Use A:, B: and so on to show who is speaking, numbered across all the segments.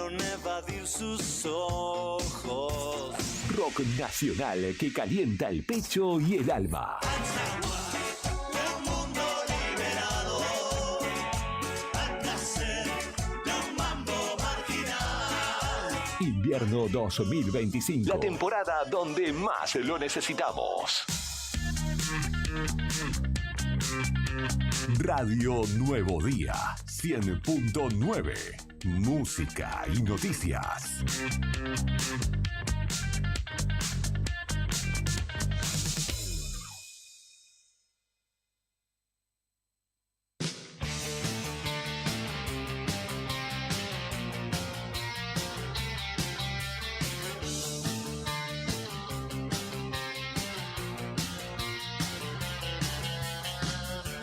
A: pudieron evadir sus ojos.
B: Rock nacional que calienta el pecho y el alma.
A: Un mundo liberado al placer de un mambo marginal.
B: Invierno 2025. La temporada donde más lo necesitamos. Radio Nuevo Día 100.9. Música y noticias.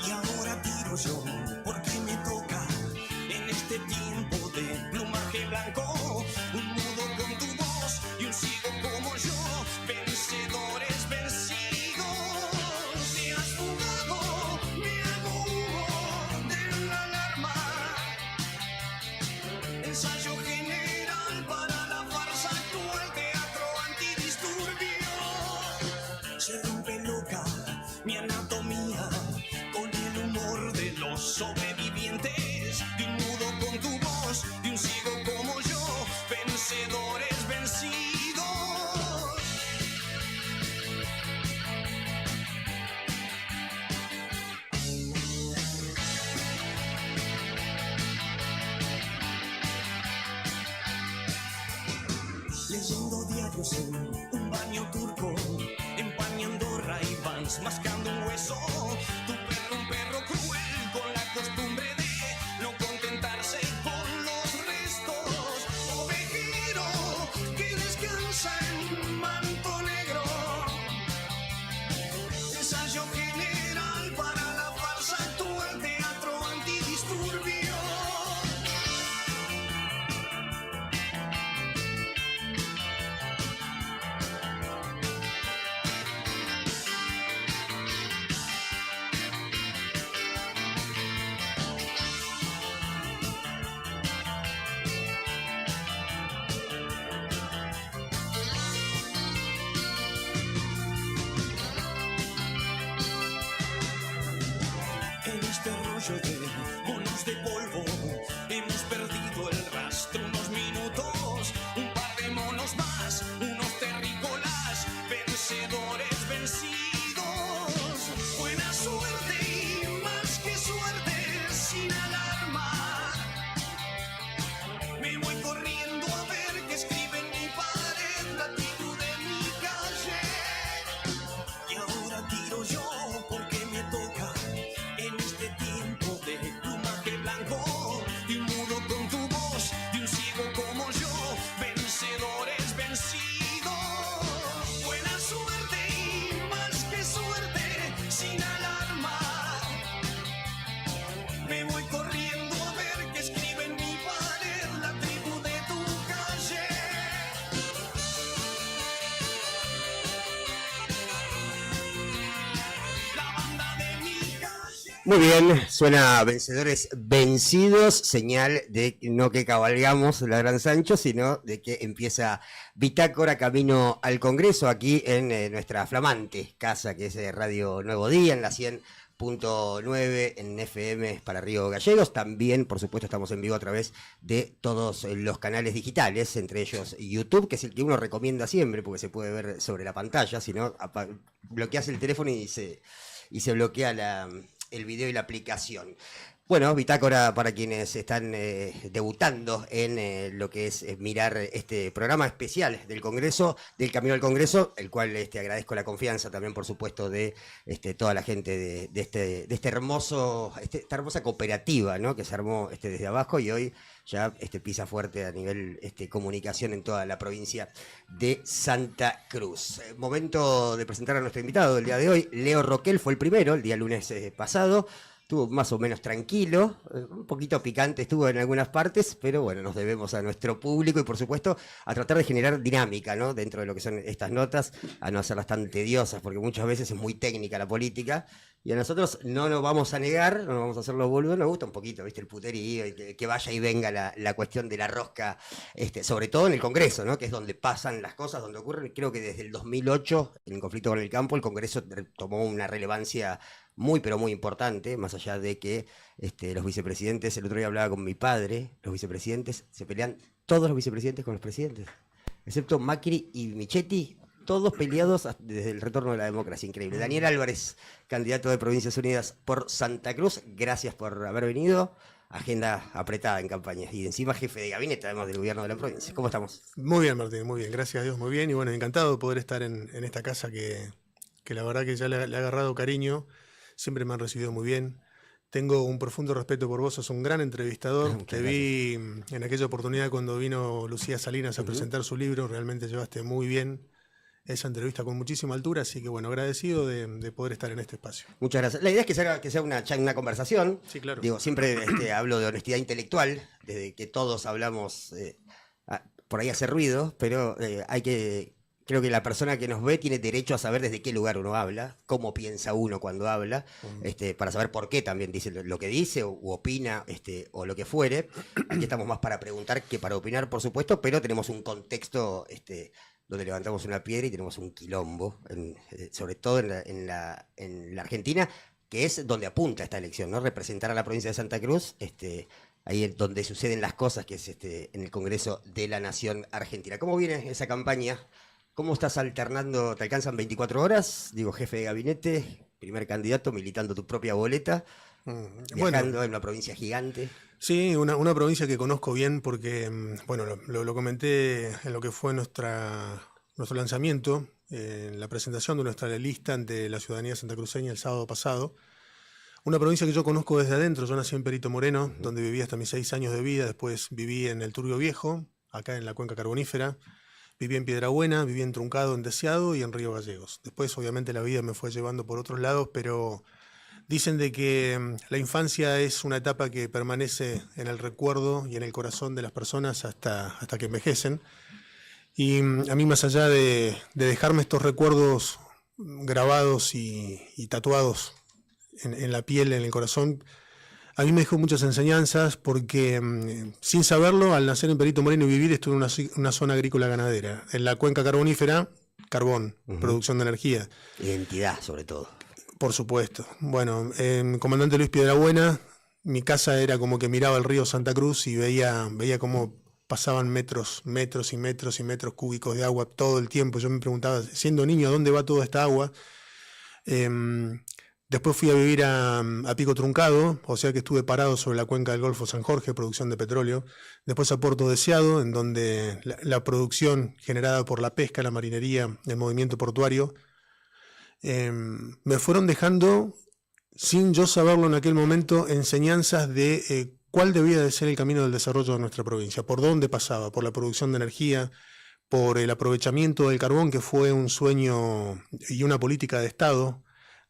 C: Y ahora tiro yo, porque me toca en este tiempo de plumaje blanco. Un mudo con tu voz y un ciego como yo, vencedores vencidos. Te has fugado, mi amor, de la alarma. Ensayo general para la farsa actual, teatro antidisturbio. Se rompe loca mi anatomía con el humor de los sobrevivientes, de un mudo con tu voz, de un ciego como yo, vencedores vencidos. Leyendo diarios en un baño turco, empañando Ray-Bans, mascando un hueso. Tu perro, un perro cruel, con la costumbre de no contentarse con los restos. Ovejero que descansa en manto negro. Ensayo general para la farsa actual, teatro antidisturbio. En este rollo de monos de polvo hemos perdido el rastro unos minutos. Un par de monos más, unos terrícolas, vencedores vencidos. Buena suerte y más que suerte, sin alarma. Me voy corriendo a ver qué escribe en mi pared la tribu de mi calle. Y ahora tiro yo porque me toca en este tiempo de plumaje blanco, de un mudo con tu voz, de un ciego como yo, vencedores vencidos. Buena suerte y más que suerte, sin alarma. Me voy corriendo a ver qué escribe en mi pared la tribu de tu calle. La banda de mi calle.
D: Muy bien, suena Vencedores Vencidos, señal de no que cabalgamos la Gran Sancho, sino de que empieza Bitácora camino al Congreso aquí en nuestra flamante casa que es Radio Nuevo Día, en la 100.9 en FM para Río Gallegos. También, por supuesto, estamos en vivo a través de todos los canales digitales, entre ellos YouTube, que es el que uno recomienda siempre porque se puede ver sobre la pantalla, si no, bloqueas el teléfono y se bloquea el video y la aplicación. Bueno, Bitácora para quienes están debutando en lo que es mirar este programa especial del Congreso, del Camino al Congreso, el cual agradezco la confianza también, por supuesto, de toda la gente de esta hermosa cooperativa, ¿no?, que se armó desde abajo y hoy ya pisa fuerte a nivel comunicación en toda la provincia de Santa Cruz. Momento de presentar a nuestro invitado del día de hoy. Leo Roquel fue el primero, el día lunes pasado. Estuvo más o menos tranquilo, un poquito picante estuvo en algunas partes, pero bueno, nos debemos a nuestro público y por supuesto a tratar de generar dinámica, ¿no?, dentro de lo que son estas notas, a no hacerlas tan tediosas, porque muchas veces es muy técnica la política Y a nosotros no nos vamos a negar, no nos vamos a hacer los boludos, nos gusta un poquito, ¿viste? El puterío, y que vaya y venga la cuestión de la rosca, sobre todo en el Congreso, ¿no? Que es donde pasan las cosas, donde ocurren. Creo que desde el 2008, en el conflicto con el campo, el Congreso tomó una relevancia muy, pero muy importante, más allá de que los vicepresidentes, el otro día hablaba con mi padre, los vicepresidentes, se pelean todos los vicepresidentes con los presidentes, excepto Macri y Michetti, todos peleados desde el retorno de la democracia, increíble. Daniel Álvarez, candidato de Provincias Unidas por Santa Cruz, gracias por haber venido. Agenda apretada en campaña y encima jefe de gabinete, además del gobierno de la provincia. ¿Cómo estamos?
E: Muy bien, Martín, muy bien, gracias a Dios, muy bien. Y bueno, encantado de poder estar en esta casa que la verdad que ya le ha agarrado cariño, siempre me han recibido muy bien. Tengo un profundo respeto por vos, sos un gran entrevistador. Te vi en aquella oportunidad cuando vino Lucía Salinas a presentar su libro, realmente llevaste muy bien esa entrevista con muchísima altura, así que bueno, agradecido de poder estar en este espacio.
D: Muchas gracias. La idea es que sea una conversación.
E: Sí, claro.
D: Digo, siempre hablo de honestidad intelectual, desde que todos hablamos, por ahí hace ruido, pero creo que la persona que nos ve tiene derecho a saber desde qué lugar uno habla, cómo piensa uno cuando habla, para saber por qué también dice lo que dice u opina, o lo que fuere. Aquí estamos más para preguntar que para opinar, por supuesto, pero tenemos un contexto donde levantamos una piedra y tenemos un quilombo, sobre todo en la Argentina, que es donde apunta esta elección, ¿no? Representar a la provincia de Santa Cruz, ahí es donde suceden las cosas, que es en el Congreso de la Nación Argentina. ¿Cómo viene esa campaña? ¿Cómo estás alternando? ¿Te alcanzan 24 horas? Digo, jefe de gabinete, primer candidato, militando tu propia boleta, viajando en una provincia gigante.
E: Sí, una provincia que conozco bien porque, bueno, lo comenté en lo que fue nuestro lanzamiento, en la presentación de nuestra lista ante la ciudadanía santacruceña el sábado pasado. Una provincia que yo conozco desde adentro. Yo nací en Perito Moreno, donde viví hasta mis 6 años de vida. Después viví en el Turbio Viejo, acá en la cuenca carbonífera. Viví en Piedrabuena, viví en Truncado, en Deseado y en Río Gallegos. Después, obviamente, la vida me fue llevando por otros lados, pero dicen de que la infancia es una etapa que permanece en el recuerdo y en el corazón de las personas hasta que envejecen. Y a mí, más allá de dejarme estos recuerdos grabados y tatuados en la piel, en el corazón, a mí me dejó muchas enseñanzas porque, sin saberlo, al nacer en Perito Moreno y vivir, estuve en una zona agrícola ganadera. En la cuenca carbonífera, carbón, producción de energía.
D: Identidad, sobre todo.
E: Por supuesto. Bueno, comandante Luis Piedrabuena, mi casa era como que miraba el río Santa Cruz y veía cómo pasaban metros y metros y metros cúbicos de agua todo el tiempo. Yo me preguntaba, siendo niño, ¿a dónde va toda esta agua? Después fui a vivir a Pico Truncado, o sea que estuve parado sobre la cuenca del Golfo San Jorge, producción de petróleo. Después a Puerto Deseado, en donde la producción generada por la pesca, la marinería, el movimiento portuario, me fueron dejando, sin yo saberlo en aquel momento, enseñanzas de cuál debía de ser el camino del desarrollo de nuestra provincia, por dónde pasaba, por la producción de energía, por el aprovechamiento del carbón, que fue un sueño y una política de Estado,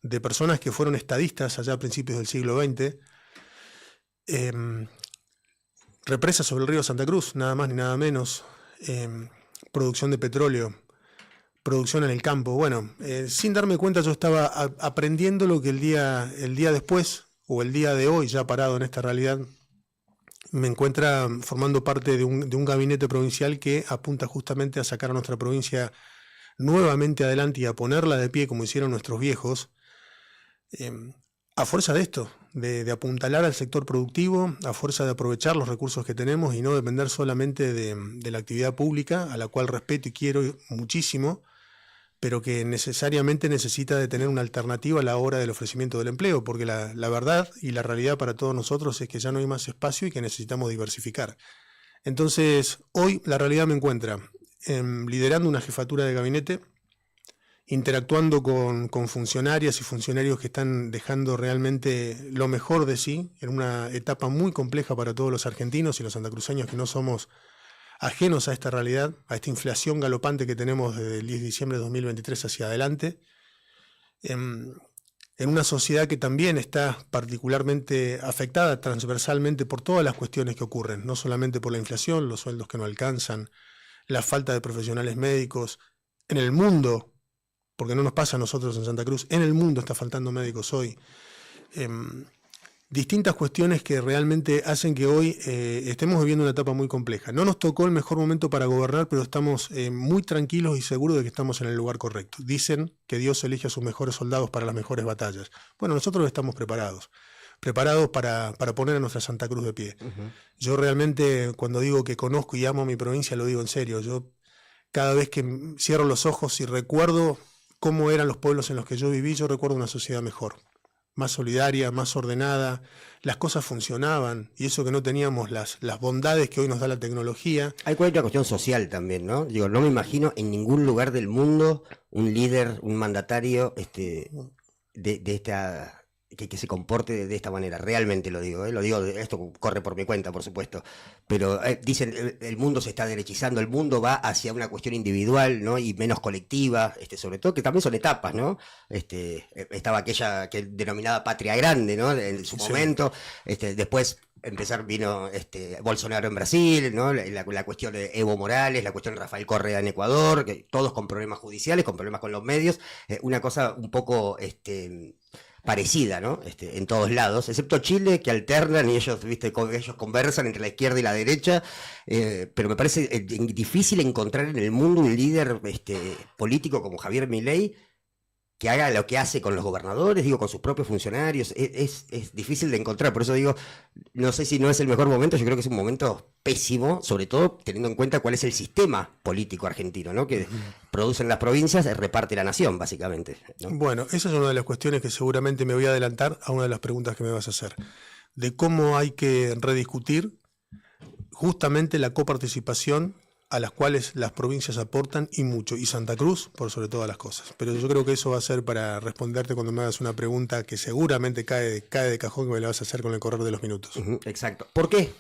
E: de personas que fueron estadistas allá a principios del siglo XX. Represa sobre el río Santa Cruz, nada más ni nada menos. Producción de petróleo, producción en el campo. Bueno, sin darme cuenta yo estaba aprendiendo lo que el día después, o el día de hoy, ya parado en esta realidad, me encuentra formando parte de un gabinete provincial que apunta justamente a sacar a nuestra provincia nuevamente adelante y a ponerla de pie como hicieron nuestros viejos. A fuerza de esto, de apuntalar al sector productivo, a fuerza de aprovechar los recursos que tenemos y no depender solamente de la actividad pública, a la cual respeto y quiero muchísimo, pero que necesariamente necesita de tener una alternativa a la hora del ofrecimiento del empleo, porque la verdad y la realidad para todos nosotros es que ya no hay más espacio y que necesitamos diversificar. Entonces, hoy la realidad me encuentra liderando una jefatura de gabinete, interactuando con funcionarias y funcionarios que están dejando realmente lo mejor de sí en una etapa muy compleja para todos los argentinos y los santacruceños que no somos ajenos a esta realidad, a esta inflación galopante que tenemos desde el 10 de diciembre de 2023 hacia adelante, en una sociedad que también está particularmente afectada transversalmente por todas las cuestiones que ocurren, no solamente por la inflación, los sueldos que no alcanzan, la falta de profesionales médicos. En el mundo porque no nos pasa a nosotros en Santa Cruz, en el mundo está faltando médicos hoy. Distintas cuestiones que realmente hacen que hoy estemos viviendo una etapa muy compleja. No nos tocó el mejor momento para gobernar, pero estamos muy tranquilos y seguros de que estamos en el lugar correcto. Dicen que Dios elige a sus mejores soldados para las mejores batallas. Bueno, nosotros estamos preparados para poner a nuestra Santa Cruz de pie. Yo realmente, cuando digo que conozco y amo a mi provincia, lo digo en serio. Yo cada vez que cierro los ojos y recuerdo cómo eran los pueblos en los que yo viví, yo recuerdo una sociedad mejor, más solidaria, más ordenada, las cosas funcionaban, y eso que no teníamos las bondades que hoy nos da la tecnología.
D: Hay una cuestión social también, ¿no? Digo, no me imagino en ningún lugar del mundo un líder, un mandatario de esta... Que se comporte de esta manera, realmente lo digo, esto corre por mi cuenta, por supuesto, pero dicen el mundo se está derechizando, el mundo va hacia una cuestión individual, ¿no? Y menos colectiva, sobre todo que también son etapas, ¿no? Estaba aquella que denominada patria grande, ¿no? En su momento, después vino Bolsonaro en Brasil, ¿no? La cuestión de Evo Morales, la cuestión de Rafael Correa en Ecuador, que todos con problemas judiciales, con problemas con los medios, una cosa un poco parecida, ¿no? En todos lados, excepto Chile, que alternan y ellos, ellos conversan entre la izquierda y la derecha, pero me parece difícil encontrar en el mundo un líder político como Javier Milei que haga lo que hace con los gobernadores, con sus propios funcionarios. Es difícil de encontrar, por eso digo, no sé si no es el mejor momento, yo creo que es un momento pésimo, sobre todo teniendo en cuenta cuál es el sistema político argentino, ¿no? Que producen las provincias, reparte la nación, básicamente, ¿no?
E: Bueno, esa es una de las cuestiones que seguramente me voy a adelantar a una de las preguntas que me vas a hacer, de cómo hay que rediscutir justamente la coparticipación a las cuales las provincias aportan y mucho, y Santa Cruz por sobre todas las cosas. Pero yo creo que eso va a ser para responderte cuando me hagas una pregunta que seguramente cae de cajón, que me la vas a hacer con el correr de los minutos.
D: Exacto. ¿Por qué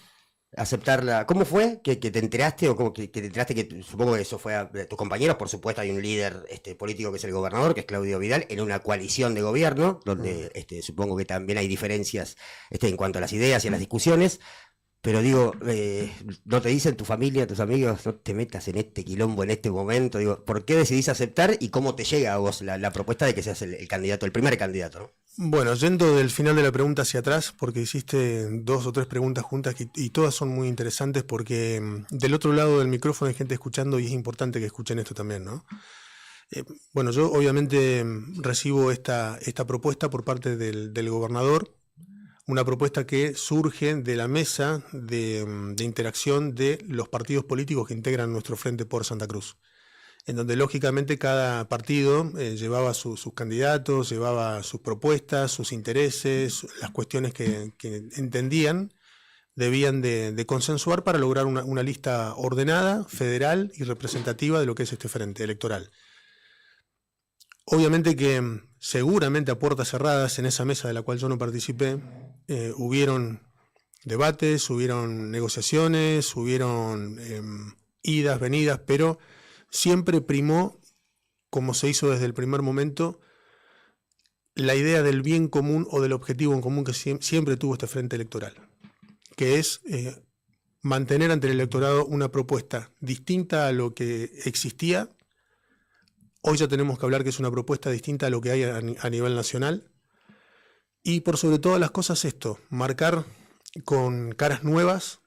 D: aceptarla? ¿Cómo fue que te enteraste, o cómo que te enteraste, que supongo que eso fue a tus compañeros? Por supuesto hay un líder político que es el gobernador, que es Claudio Vidal, en una coalición de gobierno, donde supongo que también hay diferencias en cuanto a las ideas y a las discusiones. Pero digo, ¿no te dicen tu familia, tus amigos, no te metas en este quilombo en este momento? Digo, ¿por qué decidís aceptar y cómo te llega a vos la propuesta de que seas el candidato, el primer candidato, ¿no?
E: Bueno, yendo del final de la pregunta hacia atrás, porque hiciste 2 o 3 preguntas juntas y todas son muy interesantes, porque del otro lado del micrófono hay gente escuchando y es importante que escuchen esto también, ¿no? Bueno, yo obviamente recibo esta propuesta por parte del gobernador, una propuesta que surge de la mesa de interacción de los partidos políticos que integran nuestro Frente por Santa Cruz, en donde lógicamente cada partido llevaba sus candidatos, llevaba sus propuestas, sus intereses, las cuestiones que entendían debían de consensuar para lograr una lista ordenada, federal y representativa de lo que es este frente electoral. Obviamente que seguramente a puertas cerradas en esa mesa de la cual yo no participé, hubieron debates, hubieron negociaciones, hubieron idas, venidas, pero siempre primó, como se hizo desde el primer momento, la idea del bien común o del objetivo en común que siempre tuvo este frente electoral, que es mantener ante el electorado una propuesta distinta a lo que existía. Hoy ya tenemos que hablar que es una propuesta distinta a lo que hay a nivel nacional. Y por sobre todas las cosas marcar con caras nuevas,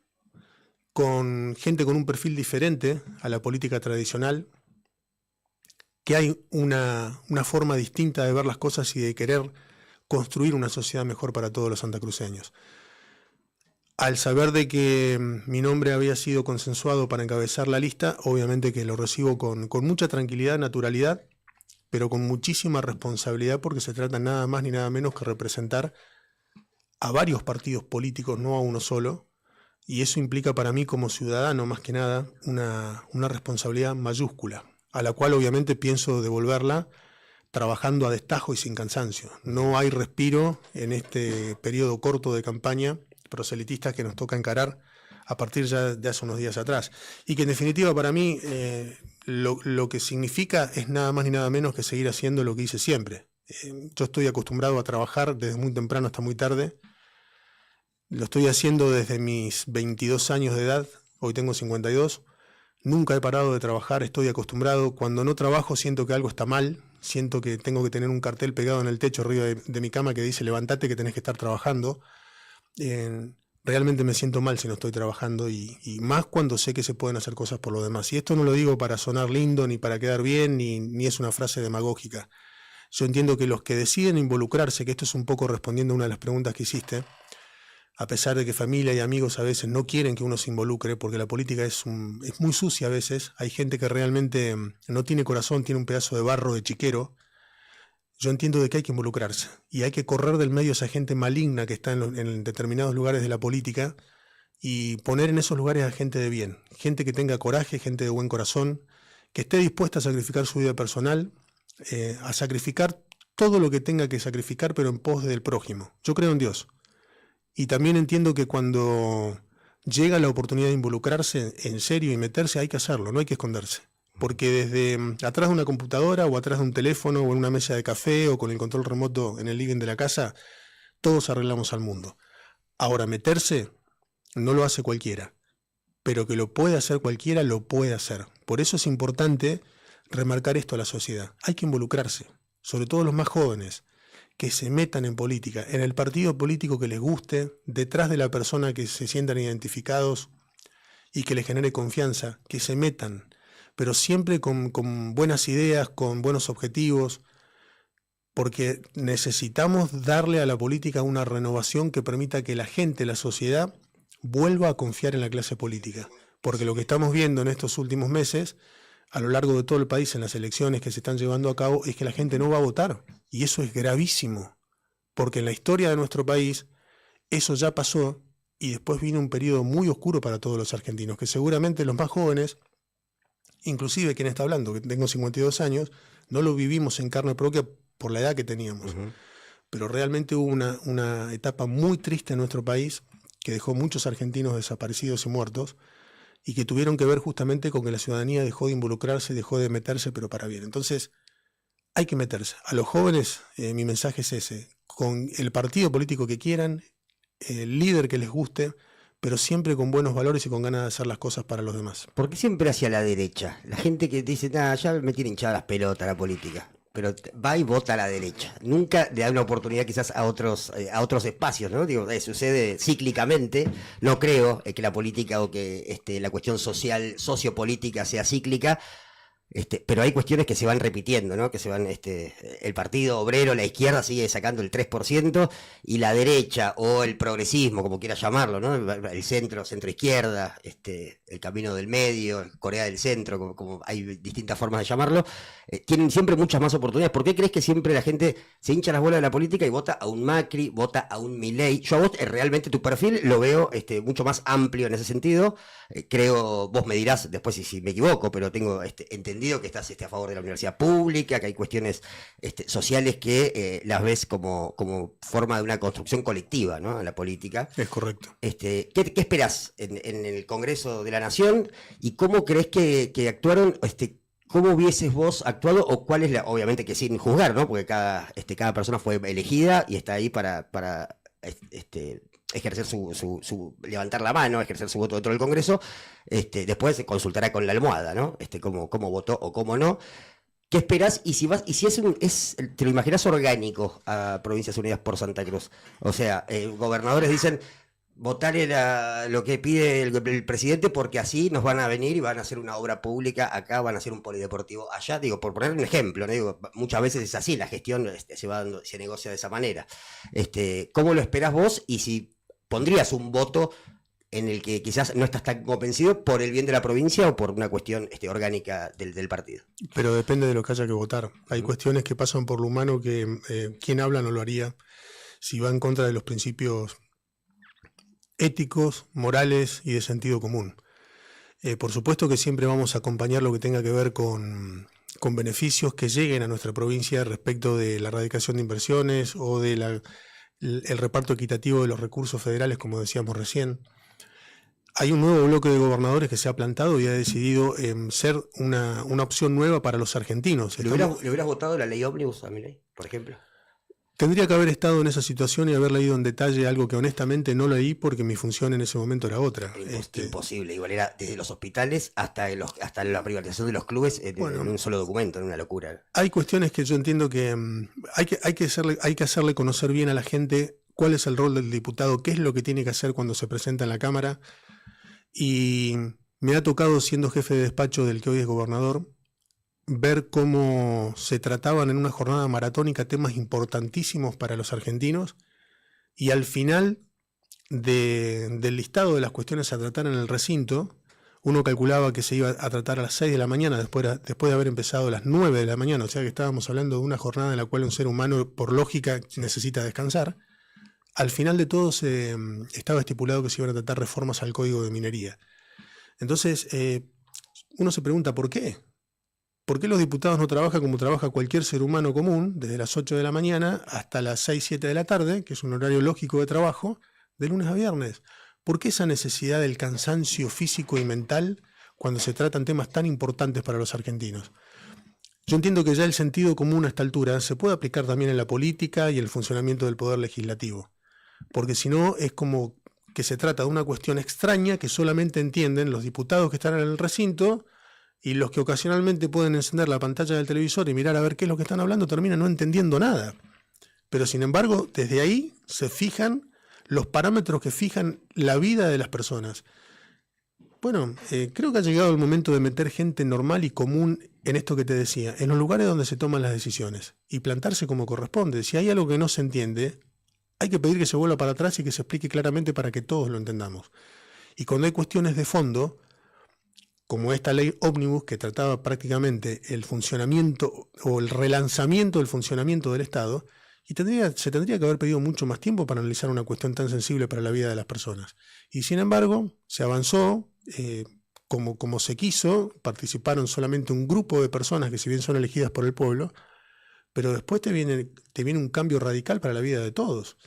E: con gente con un perfil diferente a la política tradicional, que hay una forma distinta de ver las cosas y de querer construir una sociedad mejor para todos los santacruceños. Al saber de que mi nombre había sido consensuado para encabezar la lista, obviamente que lo recibo con mucha tranquilidad, naturalidad, pero con muchísima responsabilidad, porque se trata nada más ni nada menos que representar a varios partidos políticos, no a uno solo, y eso implica para mí como ciudadano, más que nada, una responsabilidad mayúscula, a la cual obviamente pienso devolverla trabajando a destajo y sin cansancio. No hay respiro en este periodo corto de campaña proselitista que nos toca encarar a partir ya de hace unos días atrás, y que en definitiva para mí lo que significa es nada más ni nada menos que seguir haciendo lo que hice siempre. Yo estoy acostumbrado a trabajar desde muy temprano hasta muy tarde, lo estoy haciendo desde mis 22 años de edad, hoy tengo 52, nunca he parado de trabajar, estoy acostumbrado, cuando no trabajo siento que algo está mal, siento que tengo que tener un cartel pegado en el techo arriba de mi cama que dice levantate que tenés que estar trabajando. Realmente me siento mal si no estoy trabajando y más cuando sé que se pueden hacer cosas por los demás. Y esto no lo digo para sonar lindo, ni para quedar bien, ni es una frase demagógica. Yo entiendo que los que deciden involucrarse, que esto es un poco respondiendo a una de las preguntas que hiciste, a pesar de que familia y amigos a veces no quieren que uno se involucre, porque la política es muy sucia a veces, hay gente que realmente no tiene corazón, tiene un pedazo de barro de chiquero. Yo entiendo de que hay que involucrarse y hay que correr del medio a esa gente maligna que está en determinados lugares de la política y poner en esos lugares a gente de bien, gente que tenga coraje, gente de buen corazón, que esté dispuesta a sacrificar su vida personal, a sacrificar todo lo que tenga que sacrificar, pero en pos del prójimo. Yo creo en Dios. Y también entiendo que cuando llega la oportunidad de involucrarse en serio y meterse, hay que hacerlo, no hay que esconderse. Porque desde atrás de una computadora o atrás de un teléfono o en una mesa de café o con el control remoto en el living de la casa, todos arreglamos al mundo. Ahora, meterse no lo hace cualquiera, pero que lo puede hacer cualquiera, lo puede hacer. Por eso es importante remarcar esto a la sociedad. Hay que involucrarse, sobre todo los más jóvenes, que se metan en política, en el partido político que les guste, detrás de la persona que se sientan identificados y que les genere confianza, que se metan, pero siempre con buenas ideas, con buenos objetivos, porque necesitamos darle a la política una renovación que permita que la gente, la sociedad, vuelva a confiar en la clase política. Porque lo que estamos viendo en estos últimos meses, a lo largo de todo el país, en las elecciones que se están llevando a cabo, es que la gente no va a votar. Y eso es gravísimo, porque en la historia de nuestro país, eso ya pasó, y después vino un periodo muy oscuro para todos los argentinos, que seguramente los más jóvenes, inclusive quien está hablando, que tengo 52 años, no lo vivimos en carne propia por la edad que teníamos. Pero realmente hubo una etapa muy triste en nuestro país que dejó muchos argentinos desaparecidos y muertos y que tuvieron que ver justamente con que la ciudadanía dejó de involucrarse, dejó de meterse, pero para bien. Entonces, hay que meterse. A los jóvenes, mi mensaje es ese, con el partido político que quieran, el líder que les guste, pero siempre con buenos valores y con ganas de hacer las cosas para los demás.
D: ¿Por qué siempre hacia la derecha? La gente que dice, ya me tiene hinchadas las pelotas la política, pero va y vota a la derecha. Nunca le da una oportunidad quizás a otros espacios, ¿no? Digo, sucede cíclicamente. No creo que la política o que la cuestión social, sociopolítica sea cíclica. Pero hay cuestiones que se van repitiendo, ¿no? Que se van, el Partido Obrero, la izquierda sigue sacando el 3% y la derecha o el progresismo, como quieras llamarlo, ¿no? El centro izquierda, el camino del medio, Corea del Centro, como hay distintas formas de llamarlo, tienen siempre muchas más oportunidades. ¿Por qué crees que siempre la gente se hincha las bolas de la política y vota a un Macri, vota a un Milei? Yo a vos realmente tu perfil lo veo mucho más amplio en ese sentido. Creo, vos me dirás después si me equivoco, pero tengo entendido que estás a favor de la universidad pública, que hay cuestiones sociales que las ves como forma de una construcción colectiva, ¿no? En la política.
E: Es correcto.
D: ¿Qué esperás en el Congreso de la Nación y cómo crees que actuaron? ¿Cómo hubieses vos actuado o cuál es obviamente que sin juzgar, ¿no? Porque cada persona fue elegida y está ahí para ejercer levantar la mano, ejercer su voto dentro del Congreso, después se consultará con la almohada, ¿no? Cómo votó o cómo no. ¿Qué esperás? Y si te lo imaginás orgánico a Provincias Unidas por Santa Cruz. O sea, gobernadores dicen, votarle lo que pide el presidente porque así nos van a venir y van a hacer una obra pública acá, van a hacer un polideportivo allá. Digo, por poner un ejemplo, ¿no? Digo, muchas veces es así, la gestión se negocia de esa manera. ¿Cómo lo esperás vos? Y si pondrías un voto en el que quizás no estás tan convencido por el bien de la provincia o por una cuestión orgánica del partido.
E: Pero depende de lo que haya que votar. Hay cuestiones que pasan por lo humano que quien habla no lo haría si va en contra de los principios éticos, morales y de sentido común. Por supuesto que siempre vamos a acompañar lo que tenga que ver con beneficios que lleguen a nuestra provincia respecto de la erradicación de inversiones o de el reparto equitativo de los recursos federales, como decíamos recién. Hay un nuevo bloque de gobernadores que se ha plantado y ha decidido ser una opción nueva para los argentinos.
D: ¿Le hubieras votado la ley ómnibus a Milei, por ejemplo?
E: Tendría que haber estado en esa situación y haber leído en detalle algo que honestamente no leí porque mi función en ese momento era otra.
D: Imposible, igual era desde los hospitales hasta la privatización de los clubes en un solo documento, en una locura.
E: Hay cuestiones que yo entiendo que hay que hacerle conocer bien a la gente cuál es el rol del diputado, qué es lo que tiene que hacer cuando se presenta en la Cámara. Y me ha tocado, siendo jefe de despacho del que hoy es gobernador, ver cómo se trataban en una jornada maratónica temas importantísimos para los argentinos, y al final del listado de las cuestiones a tratar en el recinto, uno calculaba que se iba a tratar a las 6 de la mañana, después de haber empezado a las 9 de la mañana, o sea que estábamos hablando de una jornada en la cual un ser humano, por lógica, necesita descansar. Al final de todo estaba estipulado que se iban a tratar reformas al Código de Minería. Entonces, uno se pregunta ¿por qué? ¿Por qué los diputados no trabajan como trabaja cualquier ser humano común, desde las 8 de la mañana hasta las 6, 7 de la tarde, que es un horario lógico de trabajo, de lunes a viernes? ¿Por qué esa necesidad del cansancio físico y mental cuando se tratan temas tan importantes para los argentinos? Yo entiendo que ya el sentido común a esta altura se puede aplicar también en la política y el funcionamiento del poder legislativo, porque si no es como que se trata de una cuestión extraña que solamente entienden los diputados que están en el recinto, y los que ocasionalmente pueden encender la pantalla del televisor y mirar a ver qué es lo que están hablando terminan no entendiendo nada. Pero sin embargo, desde ahí se fijan los parámetros que fijan la vida de las personas. Bueno, creo que ha llegado el momento de meter gente normal y común en esto que te decía, en los lugares donde se toman las decisiones, y plantarse como corresponde. Si hay algo que no se entiende, hay que pedir que se vuelva para atrás y que se explique claramente para que todos lo entendamos. Y cuando hay cuestiones de fondo, como esta ley ómnibus que trataba prácticamente el funcionamiento o el relanzamiento del funcionamiento del Estado, y se tendría que haber pedido mucho más tiempo para analizar una cuestión tan sensible para la vida de las personas. Y sin embargo, se avanzó como se quiso, participaron solamente un grupo de personas que si bien son elegidas por el pueblo, pero después te viene un cambio radical para la vida de todos.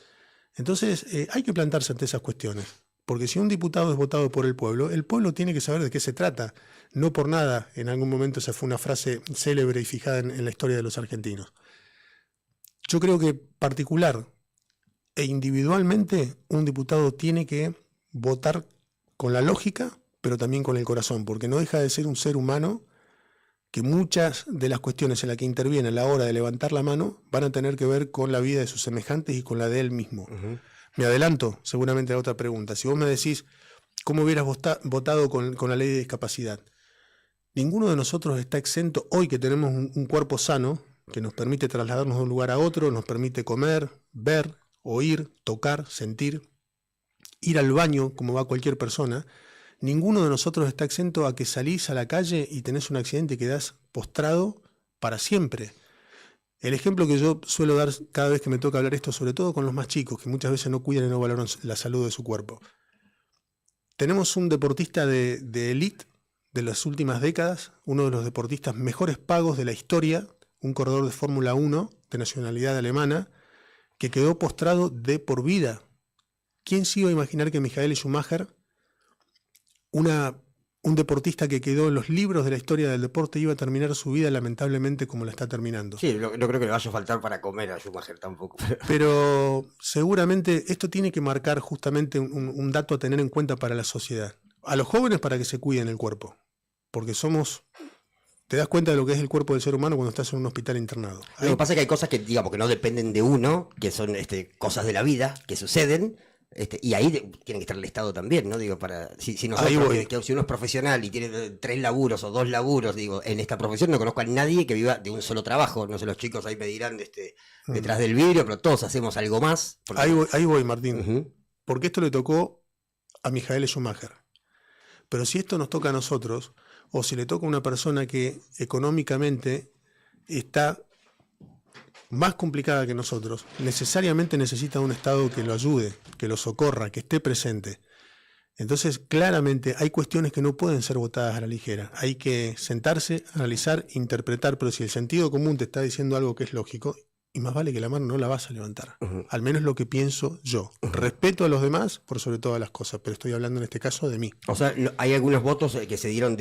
E: Entonces hay que plantarse ante esas cuestiones. Porque si un diputado es votado por el pueblo tiene que saber de qué se trata. No por nada, en algún momento esa fue una frase célebre y fijada en la historia de los argentinos. Yo creo que particular e individualmente un diputado tiene que votar con la lógica, pero también con el corazón, porque no deja de ser un ser humano que muchas de las cuestiones en las que interviene a la hora de levantar la mano van a tener que ver con la vida de sus semejantes y con la de él mismo. Uh-huh. Me adelanto seguramente a otra pregunta. Si vos me decís cómo hubieras votado con la ley de discapacidad, ninguno de nosotros está exento, hoy que tenemos un cuerpo sano, que nos permite trasladarnos de un lugar a otro, nos permite comer, ver, oír, tocar, sentir, ir al baño como va cualquier persona. Ninguno de nosotros está exento a que salís a la calle y tenés un accidente y quedás postrado para siempre. El ejemplo que yo suelo dar cada vez que me toca hablar esto, sobre todo con los más chicos, que muchas veces no cuidan y no valoran la salud de su cuerpo. Tenemos un deportista de élite de las últimas décadas, uno de los deportistas mejores pagos de la historia, un corredor de Fórmula 1 de nacionalidad alemana, que quedó postrado de por vida. ¿Quién se iba a imaginar que Michael Schumacher, un deportista que quedó en los libros de la historia del deporte, iba a terminar su vida lamentablemente como la está terminando?
D: Sí, no creo que le vaya a faltar para comer a Schumacher tampoco.
E: Pero seguramente esto tiene que marcar justamente un dato a tener en cuenta para la sociedad. A los jóvenes para que se cuiden el cuerpo, porque te das cuenta de lo que es el cuerpo del ser humano cuando estás en un hospital internado.
D: Lo que pasa es que hay cosas que, digamos, que no dependen de uno, que son cosas de la vida, que suceden, y ahí tiene que estar el Estado también, ¿no? Digo, si uno es profesional y tiene 3 laburos o 2 laburos, digo, en esta profesión no conozco a nadie que viva de un solo trabajo. No sé, los chicos ahí me dirán detrás del vidrio, pero todos hacemos algo más.
E: Ahí voy, Martín. Uh-huh. Porque esto le tocó a Michael Schumacher. Pero si esto nos toca a nosotros, o si le toca a una persona que económicamente está más complicada que nosotros, necesariamente necesita un Estado que lo ayude, que lo socorra, que esté presente. Entonces, claramente hay cuestiones que no pueden ser votadas a la ligera. Hay que sentarse, analizar, interpretar, pero si el sentido común te está diciendo algo que es lógico, y más vale que la mano no la vas a levantar. Uh-huh. Al menos lo que pienso yo. Uh-huh. Respeto a los demás por sobre todas las cosas, pero estoy hablando en este caso de mí.
D: O sea, hay algunos votos que se dieron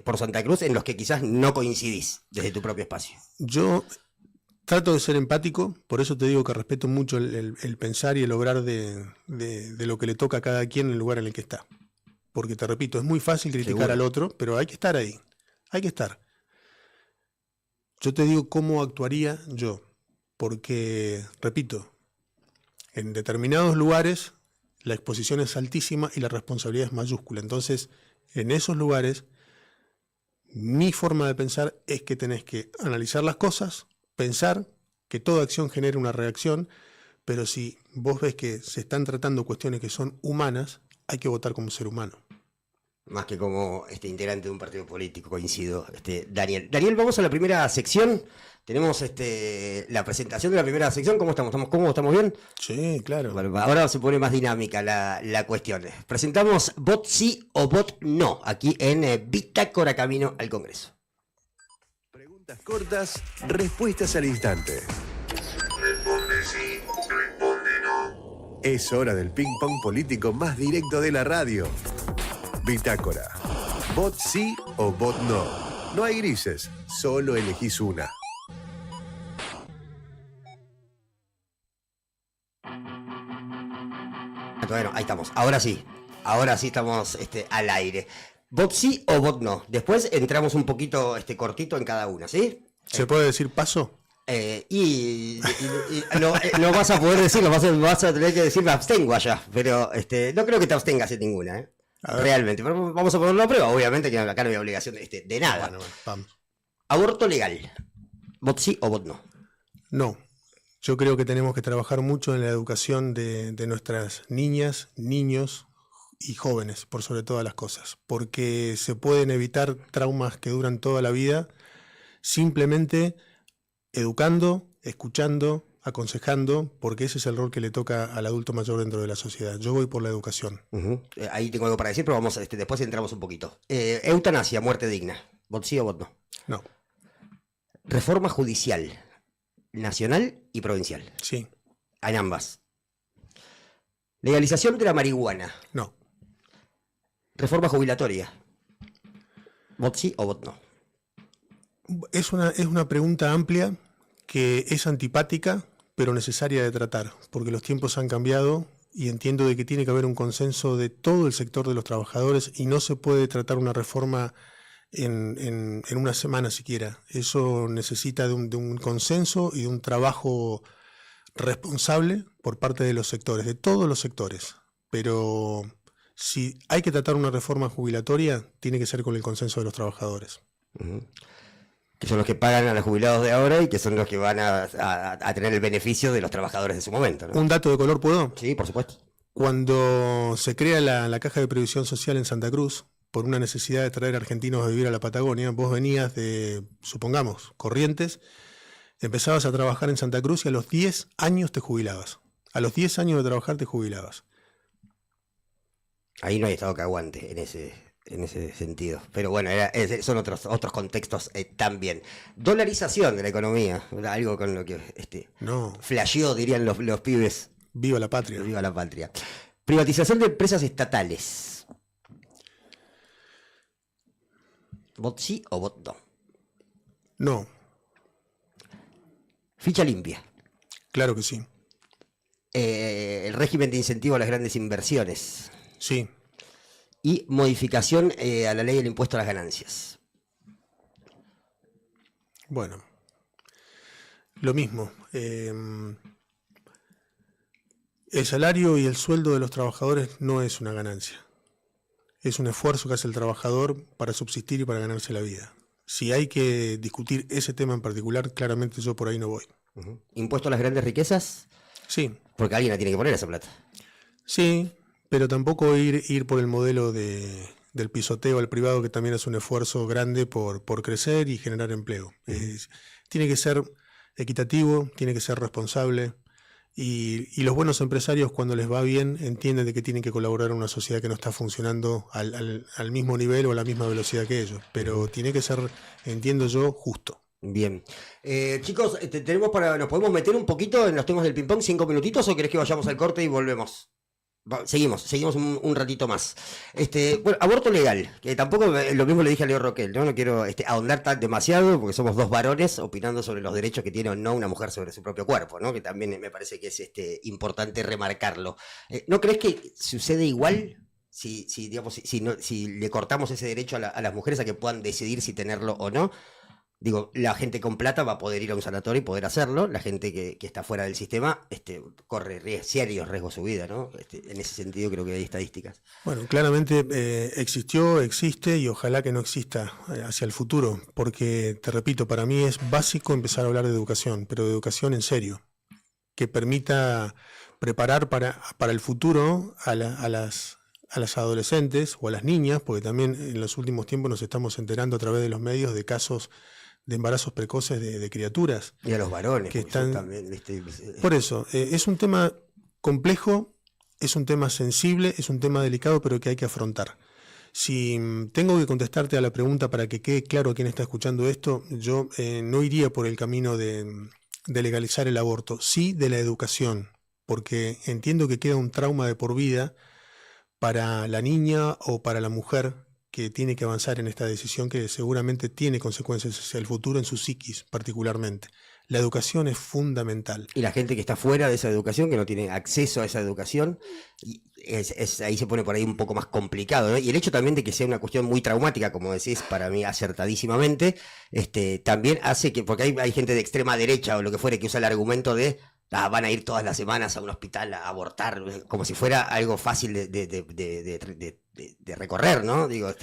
D: por Santa Cruz en los que quizás no coincidís desde tu propio espacio.
E: Yo Trato de ser empático, por eso te digo que respeto mucho el pensar y el obrar de lo que le toca a cada quien en el lugar en el que está. Porque te repito, es muy fácil criticar
D: Seguro.
E: al otro, pero hay que estar ahí, hay que estar. Yo te digo cómo actuaría yo, porque, repito, en determinados lugares la exposición es altísima y la responsabilidad es mayúscula. Entonces, en esos lugares, mi forma de pensar es que tenés que analizar las cosas, pensar que toda acción genera una reacción, pero si vos ves que se están tratando cuestiones que son humanas, hay que votar como ser humano.
D: Más que como integrante de un partido político, coincido, Daniel. Daniel, vamos a la primera sección. Tenemos la presentación de la primera sección. ¿Cómo estamos? ¿Estamos cómodos? ¿Estamos bien?
E: Sí, claro.
D: Bueno, ahora se pone más dinámica la cuestión. Presentamos Vot sí o Vot no, aquí en Bitácora Camino al Congreso.
F: Preguntas cortas, respuestas al instante.
G: Responde sí, responde no.
F: Es hora del ping-pong político más directo de la radio. Bitácora. ¿Vot sí o vot no? No hay grises, solo elegís una.
D: Bueno, ahí estamos. Ahora sí estamos al aire. ¿Vot sí o vot no? Después entramos un poquito cortito en cada una, ¿sí?
E: ¿Se puede decir paso?
D: Y no vas a poder decirlo, vas a tener que decir me abstengo allá, pero no creo que te abstengas en ninguna, realmente. Pero vamos a ponerlo a prueba, obviamente que acá no hay obligación de nada.
E: Bueno, vamos.
D: Aborto legal, ¿vot sí o vot no?
E: No. Yo creo que tenemos que trabajar mucho en la educación de nuestras niñas, niños y jóvenes, por sobre todas las cosas, porque se pueden evitar traumas que duran toda la vida simplemente educando, escuchando, aconsejando, porque ese es el rol que le toca al adulto mayor dentro de la sociedad. Yo voy por la educación.
D: Ahí tengo algo para decir, pero vamos, después entramos un poquito. Eutanasia, muerte digna, ¿vot sí o vot no?
E: No.
D: Reforma judicial, nacional y provincial.
E: Sí.
D: En ambas. Legalización de la marihuana.
E: No.
D: Reforma jubilatoria. ¿Vot sí o vot no?
E: Es una pregunta amplia que es antipática, pero necesaria de tratar, porque los tiempos han cambiado y entiendo de que tiene que haber un consenso de todo el sector de los trabajadores y no se puede tratar una reforma en una semana siquiera. Eso necesita de un consenso y de un trabajo responsable por parte de los sectores, de todos los sectores. Pero si hay que tratar una reforma jubilatoria, tiene que ser con el consenso de los trabajadores.
D: Que son los que pagan a los jubilados de ahora y que son los que van a tener el beneficio de los trabajadores de su momento, ¿no?
E: ¿Un dato de color puedo?
D: Sí, por supuesto.
E: Cuando se crea la Caja de Previsión Social en Santa Cruz, por una necesidad de traer argentinos a vivir a la Patagonia, vos venías de, supongamos, Corrientes, empezabas a trabajar en Santa Cruz y a los 10 años te jubilabas. A los 10 años de trabajar te jubilabas.
D: Ahí no hay estado que aguante en ese sentido. Pero bueno, son otros contextos también. Dolarización de la economía, algo con lo que
E: No.
D: flasheó, dirían los pibes.
E: Viva la patria.
D: Viva la patria. Privatización de empresas estatales. ¿Vot sí o vot no?
E: No,
D: Ficha limpia.
E: claro que sí.
D: El régimen de incentivo a las grandes inversiones.
E: Sí.
D: Y modificación a la ley del impuesto a las ganancias.
E: Bueno, lo mismo. El salario y el sueldo de los trabajadores no es una ganancia. Es un esfuerzo que hace el trabajador para subsistir y para ganarse la vida. Si hay que discutir ese tema en particular, claramente yo por ahí no voy.
D: ¿Impuesto a las grandes riquezas?
E: Sí,
D: Porque alguien la tiene que poner esa plata.
E: sí, pero tampoco ir por el modelo del pisoteo al privado, que también es un esfuerzo grande por crecer y generar empleo. Tiene que ser equitativo, tiene que ser responsable. Y los buenos empresarios, cuando les va bien, entienden de que tienen que colaborar en una sociedad que no está funcionando al mismo nivel o a la misma velocidad que ellos. Pero tiene que ser, entiendo yo, justo.
D: Bien. Chicos, ¿nos podemos meter un poquito en los temas del ping-pong? 5 minutitos o querés que vayamos al corte y volvemos? Seguimos un ratito más. Bueno, aborto legal, que tampoco lo mismo le dije a Leo Roquel, ¿no? No quiero ahondar demasiado, porque somos dos varones opinando sobre los derechos que tiene o no una mujer sobre su propio cuerpo, ¿no? Que también me parece que es importante remarcarlo. ¿No crees que sucede igual si le cortamos ese derecho a las mujeres a que puedan decidir si tenerlo o no? Digo, la gente con plata va a poder ir a un sanatorio y poder hacerlo. La gente que está fuera del sistema corre serios riesgos su vida, ¿no? En ese sentido creo que hay estadísticas.
E: Bueno, claramente existió, existe y ojalá que no exista hacia el futuro, porque, te repito, para mí es básico empezar a hablar de educación, pero de educación en serio, que permita preparar para el futuro a las adolescentes o a las niñas, porque también en los últimos tiempos nos estamos enterando a través de los medios de casos de embarazos precoces de criaturas.
D: Y a los varones,
E: que están
D: también,
E: Por eso, es un tema complejo, es un tema sensible, es un tema delicado, pero que hay que afrontar. Si tengo que contestarte a la pregunta para que quede claro a quien está escuchando esto, yo no iría por el camino de legalizar el aborto, sí de la educación, porque entiendo que queda un trauma de por vida para la niña o para la mujer que tiene que avanzar en esta decisión que seguramente tiene consecuencias hacia el futuro en su psiquis particularmente. La educación es fundamental.
D: Y la gente que está fuera de esa educación, que no tiene acceso a esa educación, ahí se pone por ahí un poco más complicado, ¿no? Y el hecho también de que sea una cuestión muy traumática, como decís, para mí acertadísimamente, también hace que, porque hay gente de extrema derecha o lo que fuere que usa el argumento de van a ir todas las semanas a un hospital a abortar, como si fuera algo fácil de recorrer, ¿no? Digo,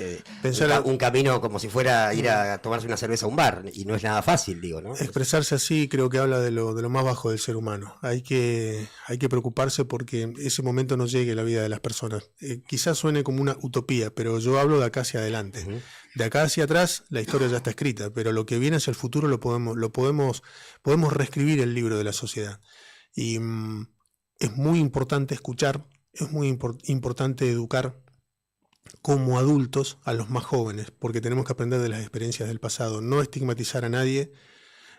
D: un camino como si fuera ir a tomarse una cerveza a un bar, y no es nada fácil, digo, ¿no?
E: Expresarse así creo que habla de lo más bajo del ser humano. Hay que preocuparse porque ese momento no llegue a la vida de las personas. Quizás suene como una utopía, pero yo hablo de acá hacia adelante. Uh-huh. De acá hacia atrás la historia ya está escrita, pero lo que viene hacia el futuro lo podemos reescribir el libro de la sociedad. Y es muy importante escuchar, es muy importante educar como adultos a los más jóvenes, porque tenemos que aprender de las experiencias del pasado, no estigmatizar a nadie,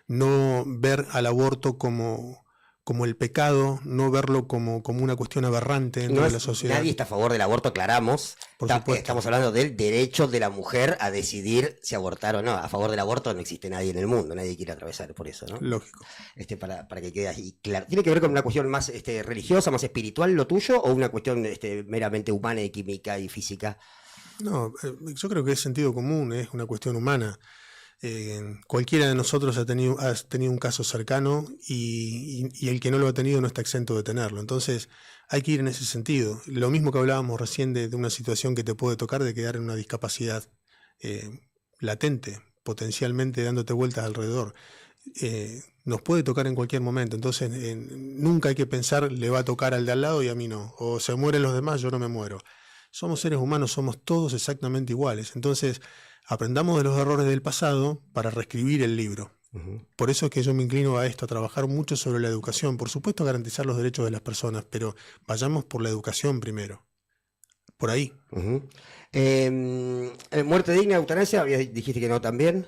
E: no ver al aborto como el pecado, no verlo como una cuestión aberrante dentro de la sociedad.
D: Nadie está a favor del aborto, aclaramos. Estamos hablando del derecho de la mujer a decidir si abortar o no. A favor del aborto no existe nadie en el mundo, nadie quiere atravesar por eso, ¿no?
E: Lógico.
D: Para que quede ahí claro. ¿Tiene que ver con una cuestión más religiosa, más espiritual lo tuyo, o una cuestión meramente humana y química y física?
E: No, yo creo que es sentido común, es una cuestión humana. Cualquiera de nosotros ha tenido un caso cercano y el que no lo ha tenido no está exento de tenerlo. Entonces hay que ir en ese sentido. Lo mismo que hablábamos recién de una situación que te puede tocar de quedar en una discapacidad latente, potencialmente dándote vueltas alrededor. Nos puede tocar en cualquier momento. Entonces nunca hay que pensar le va a tocar al de al lado y a mí no. O se mueren los demás, yo no me muero. Somos seres humanos, somos todos exactamente iguales. Entonces aprendamos de los errores del pasado para reescribir el libro. Uh-huh. Por eso es que yo me inclino a esto, a trabajar mucho sobre la educación. Por supuesto, garantizar los derechos de las personas, pero vayamos por la educación primero. Por ahí.
D: Uh-huh. ¿Muerte digna, eutanasia? Dijiste que no también.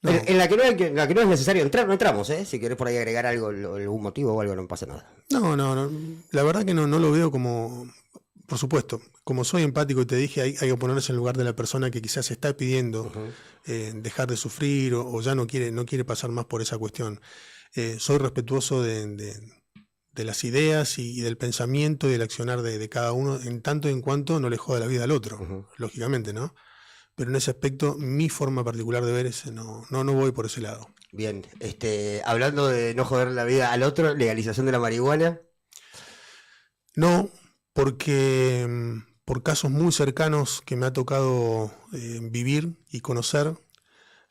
D: No. En la que no es necesario entrar, no entramos, ¿eh? Si querés por ahí agregar algo, algún motivo o algo, no pasa nada.
E: No. La verdad que no lo veo como... Por supuesto, como soy empático y te dije, hay que ponerse en el lugar de la persona que quizás está pidiendo uh-huh. Dejar de sufrir o ya no quiere pasar más por esa cuestión. Soy respetuoso de las ideas y del pensamiento y del accionar de cada uno, en tanto y en cuanto no le joda la vida al otro, uh-huh. lógicamente, ¿no? Pero en ese aspecto, mi forma particular de ver es no voy por ese lado.
D: Bien, hablando de no joder la vida al otro, legalización de la marihuana.
E: No, porque por casos muy cercanos que me ha tocado vivir y conocer,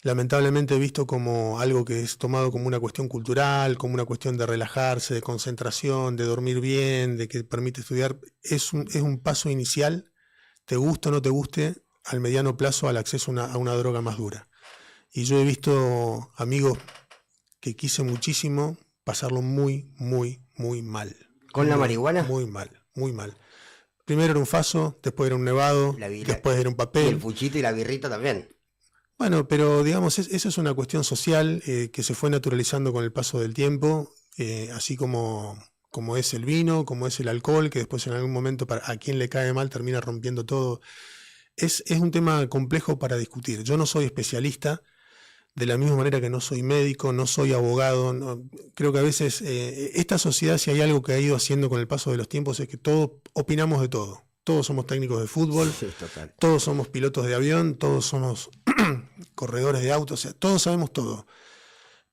E: lamentablemente he visto como algo que es tomado como una cuestión cultural, como una cuestión de relajarse, de concentración, de dormir bien, de que permite estudiar. Es un paso inicial, te guste o no te guste, al mediano plazo al acceso a una droga más dura. Y yo he visto amigos que quise muchísimo pasarlo muy, muy, muy mal.
D: ¿Con la marihuana?
E: Muy mal. Muy mal. Primero era un faso, después era un nevado, después era un papel.
D: Y el puchito y la birrita también.
E: Bueno, pero digamos, eso es una cuestión social que se fue naturalizando con el paso del tiempo, así como como es el vino, como es el alcohol, que después en algún momento a quien le cae mal termina rompiendo todo. Es un tema complejo para discutir. Yo no soy especialista, de la misma manera que no soy médico, no soy abogado. Creo que a veces esta sociedad, si hay algo que ha ido haciendo con el paso de los tiempos, es que todos opinamos de todo. Todos somos técnicos de fútbol,
D: Sí, total.
E: todos somos pilotos de avión, todos somos corredores de autos, o sea, todos sabemos todo.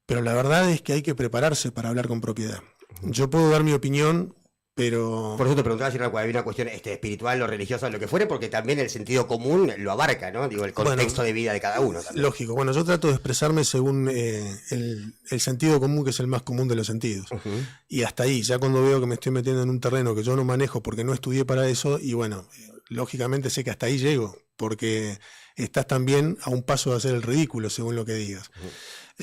E: Pero la verdad es que hay que prepararse para hablar con propiedad. Yo puedo dar mi opinión, pero...
D: Por eso te preguntaba si había una cuestión espiritual o religiosa, lo que fuere, porque también el sentido común lo abarca, ¿no? Digo, el contexto de vida de cada uno también.
E: Lógico. Bueno, yo trato de expresarme según el sentido común, que es el más común de los sentidos. Y hasta ahí, ya cuando veo que me estoy metiendo en un terreno que yo no manejo porque no estudié para eso, y bueno, lógicamente sé que hasta ahí llego, porque estás también a un paso de hacer el ridículo, según lo que digas.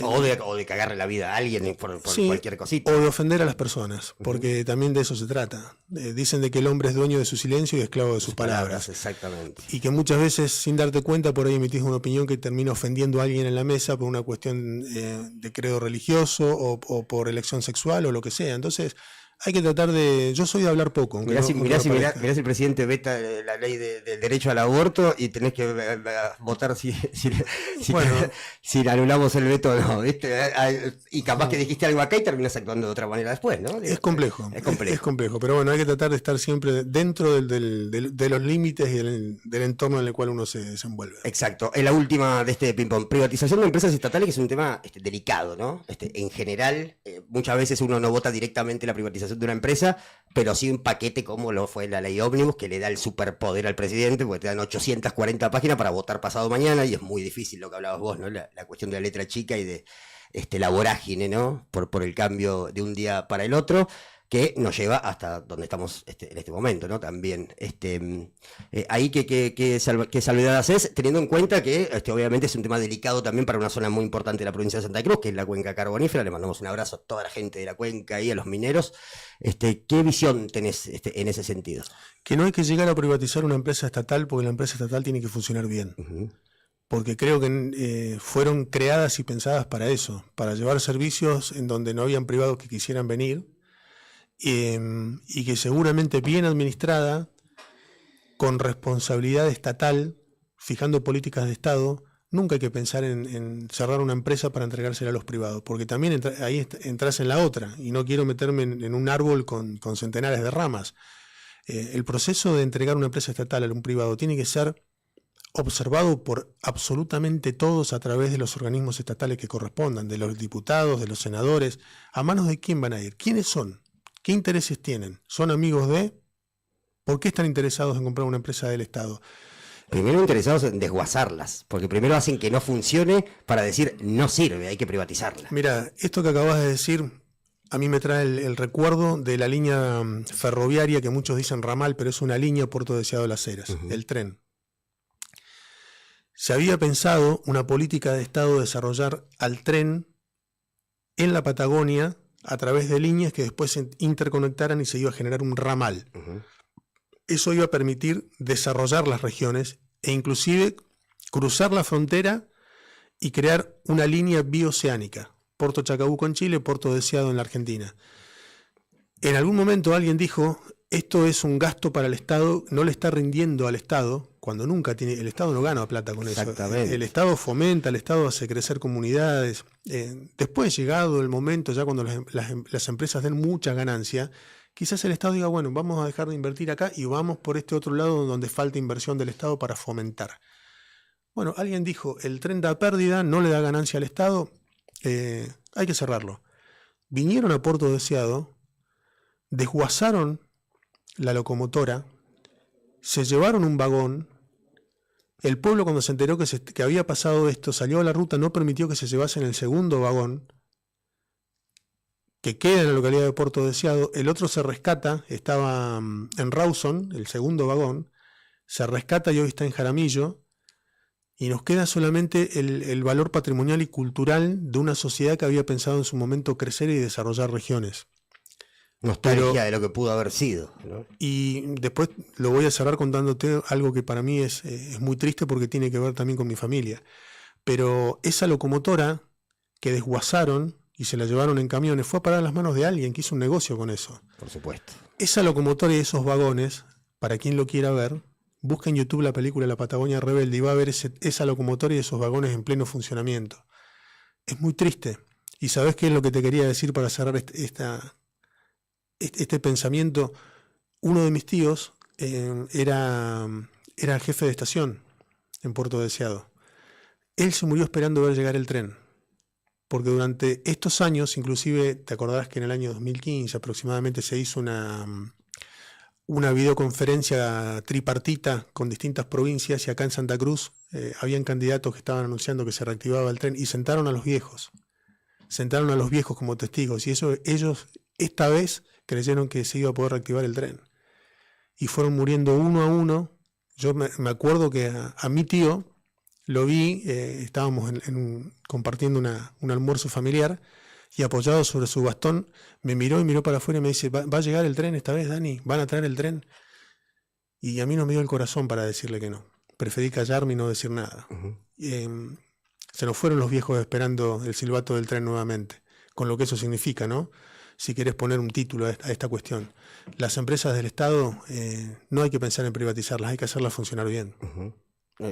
D: O de cagarle la vida a alguien por
E: Sí,
D: cualquier cosita.
E: o de ofender a las personas, porque también de eso se trata. Dicen de que el hombre es dueño de su silencio y esclavo de sus palabras.
D: Exactamente.
E: Y que muchas veces, sin darte cuenta, por ahí emitís una opinión que termina ofendiendo a alguien en la mesa por una cuestión de credo religioso o por elección sexual o lo que sea. Entonces, hay que tratar de... Yo soy de hablar poco. aunque
D: Mirá,
E: no-
D: si,
E: aunque
D: mirá
E: no
D: si
E: parezca.
D: el presidente veta la ley del derecho al aborto y tenés que votar si
E: Bueno.
D: si anulamos el veto o no, ¿viste? Y capaz que dijiste algo acá y terminas actuando de otra manera después, ¿no?
E: Es complejo,
D: Es complejo.
E: es complejo, pero bueno, hay que tratar de estar siempre dentro de los límites y del entorno en el cual uno se desenvuelve.
D: Exacto. Es la última de este ping-pong. Privatización de empresas estatales, que es un tema delicado, ¿no? En general, muchas veces uno no vota directamente la privatización de una empresa, pero sí un paquete como lo fue la ley ómnibus, que le da el superpoder al presidente, porque te dan 840 páginas para votar pasado mañana, y es muy difícil lo que hablabas vos, ¿no? La cuestión de la letra chica y de la vorágine, ¿no? Por el cambio de un día para el otro, que nos lleva hasta donde estamos en este momento, ¿no? También, ahí qué salvedad haces, teniendo en cuenta que obviamente es un tema delicado también para una zona muy importante de la provincia de Santa Cruz, que es la cuenca carbonífera. Le mandamos un abrazo a toda la gente de la cuenca y a los mineros. ¿Qué visión tenés en ese sentido?
E: Que no hay que llegar a privatizar una empresa estatal, porque la empresa estatal tiene que funcionar bien. Porque creo que fueron creadas y pensadas para eso, para llevar servicios en donde no habían privados que quisieran venir, y que seguramente bien administrada, con responsabilidad estatal, fijando políticas de Estado, nunca hay que pensar en cerrar una empresa para entregársela a los privados, porque también ahí entras en la otra, y no quiero meterme en un árbol con centenares de ramas. El proceso de entregar una empresa estatal a un privado tiene que ser observado por absolutamente todos a través de los organismos estatales que correspondan, de los diputados, de los senadores. ¿A manos de quién van a ir? ¿Quiénes son? ¿Qué intereses tienen? ¿Son amigos de? ¿Por qué están interesados en comprar una empresa del Estado?
D: Primero interesados en desguazarlas, porque primero hacen que no funcione para decir no sirve, hay que privatizarla.
E: Mira, esto que acabas de decir a mí me trae el recuerdo de la línea ferroviaria, que muchos dicen ramal, pero es una línea Puerto Deseado de las Heras, el tren. Se había pensado una política de Estado de desarrollar al tren en la Patagonia a través de líneas que después se interconectaran y se iba a generar un ramal. Eso iba a permitir desarrollar las regiones e inclusive cruzar la frontera y crear una línea bioceánica. Puerto Chacabuco en Chile, Puerto Deseado en la Argentina. En algún momento alguien dijo, esto es un gasto para el Estado, no le está rindiendo al Estado, cuando nunca tiene, el Estado no gana plata con eso. El Estado fomenta, el Estado hace crecer comunidades. Después, llegado el momento, ya cuando las empresas den mucha ganancia, quizás el Estado diga, bueno, vamos a dejar de invertir acá y vamos por este otro lado donde falta inversión del Estado para fomentar. Bueno, alguien dijo, el tren da pérdida, no le da ganancia al Estado, hay que cerrarlo. Vinieron a Puerto Deseado, desguazaron la locomotora, se llevaron un vagón. El pueblo, cuando se enteró que había pasado esto, salió a la ruta, no permitió que se llevasen el segundo vagón, que queda en la localidad de Puerto Deseado. El otro se rescata, estaba en Rawson, el segundo vagón, se rescata y hoy está en Jaramillo, y nos queda solamente el valor patrimonial y cultural de una sociedad que había pensado en su momento crecer y desarrollar regiones.
D: Nostalgia de lo que pudo haber sido, ¿no?
E: Y después lo voy a cerrar contándote algo que para mí es muy triste porque tiene que ver también con mi familia. Pero esa locomotora que desguazaron y se la llevaron en camiones, fue a parar a las manos de alguien que hizo un negocio con eso.
D: Por supuesto.
E: Esa locomotora y esos vagones, para quien lo quiera ver, busca en YouTube la película La Patagonia Rebelde y va a ver esa locomotora y esos vagones en pleno funcionamiento. Es muy triste. ¿Y sabés qué es lo que te quería decir para cerrar este pensamiento? Uno de mis tíos era jefe de estación en Puerto Deseado. Él se murió esperando ver llegar el tren. Porque durante estos años, inclusive, te acordarás que en el año 2015 aproximadamente se hizo una videoconferencia tripartita con distintas provincias, y acá en Santa Cruz habían candidatos que estaban anunciando que se reactivaba el tren, y sentaron a los viejos como testigos, y ellos esta vez creyeron que se iba a poder reactivar el tren. Y fueron muriendo uno a uno. Yo me acuerdo que a mi tío lo vi, estábamos compartiendo un almuerzo familiar, y apoyado sobre su bastón, me miró para afuera y me dice, ¿va a llegar el tren esta vez, Dani? ¿Van a traer el tren? Y a mí no me dio el corazón para decirle que no. Preferí callarme y no decir nada. Se nos fueron los viejos esperando el silbato del tren nuevamente, con lo que eso significa, ¿no? Si querés poner un título a esta cuestión. Las empresas del Estado no hay que pensar en privatizarlas, hay que hacerlas funcionar bien.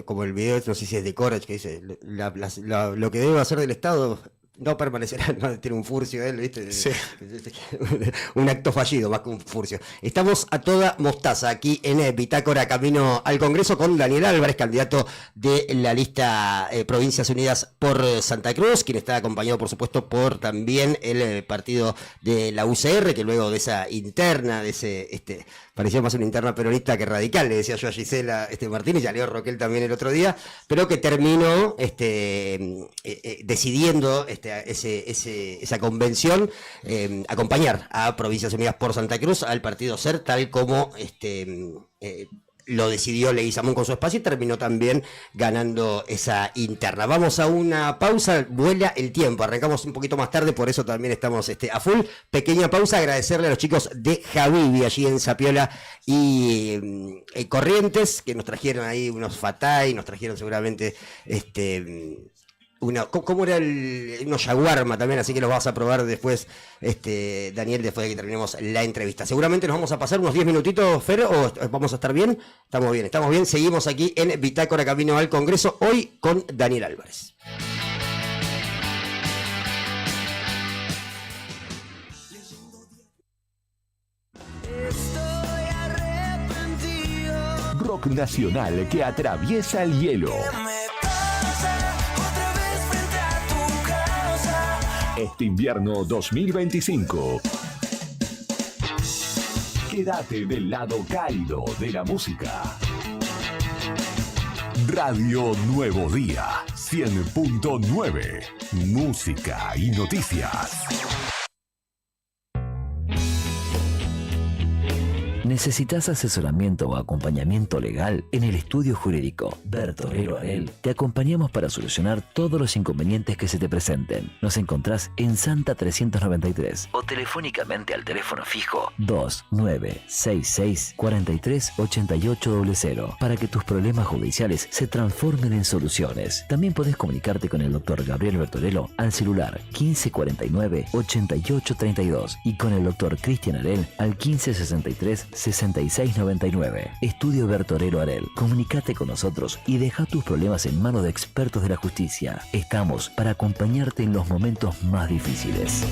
D: Como el video, no sé si es de Corach, que dice, lo que debe hacer del Estado no permanecerá, no, tiene un furcio él, ¿viste?
E: Sí.
D: Un acto fallido, más que un furcio. Estamos a toda mostaza aquí en Bitácora Camino al Congreso con Daniel Álvarez, candidato de la lista Provincias Unidas por Santa Cruz, quien está acompañado, por supuesto, por también el partido de la UCR, que luego de esa interna, de ese pareció más una interna peronista que radical, le decía yo a Gisela Martínez, y a Leo Roquel también el otro día, pero que terminó decidiendo esa convención acompañar a Provincias Unidas por Santa Cruz, al partido SER, tal como lo decidió Leguizamón con su espacio, y terminó también ganando esa interna. Vamos a una pausa, vuela el tiempo, arrancamos un poquito más tarde, por eso también estamos a full. Pequeña pausa, agradecerle a los chicos de Javivi allí en Zapiola y Corrientes, que nos trajeron ahí unos fatay, nos trajeron seguramente ¿cómo era unos shawarma también? Así que los vas a probar después, Daniel, después de que terminemos la entrevista. Seguramente nos vamos a pasar unos 10 minutitos, Fer, o vamos a estar bien. Estamos bien. Seguimos aquí en Bitácora Camino al Congreso, hoy con Daniel Álvarez.
B: Rock nacional que atraviesa el hielo. Este invierno 2025. Quédate del lado cálido de la música. Radio Nuevo Día 100.9. Música y noticias.
H: ¿Necesitas asesoramiento o acompañamiento legal? En el estudio jurídico Bertorero Arel te acompañamos para solucionar todos los inconvenientes que se te presenten. Nos encontrás en Santa 393 o telefónicamente al teléfono fijo 2966 43 8800 para que tus problemas judiciales se transformen en soluciones. También podés comunicarte con el doctor Gabriel Bertorello al celular 1549 8832 y con el doctor Cristian Arel al 1563 6699. Estudio Bertorero Arel. Comunicate con nosotros y deja tus problemas en manos de expertos de la justicia. Estamos para acompañarte en los momentos más difíciles.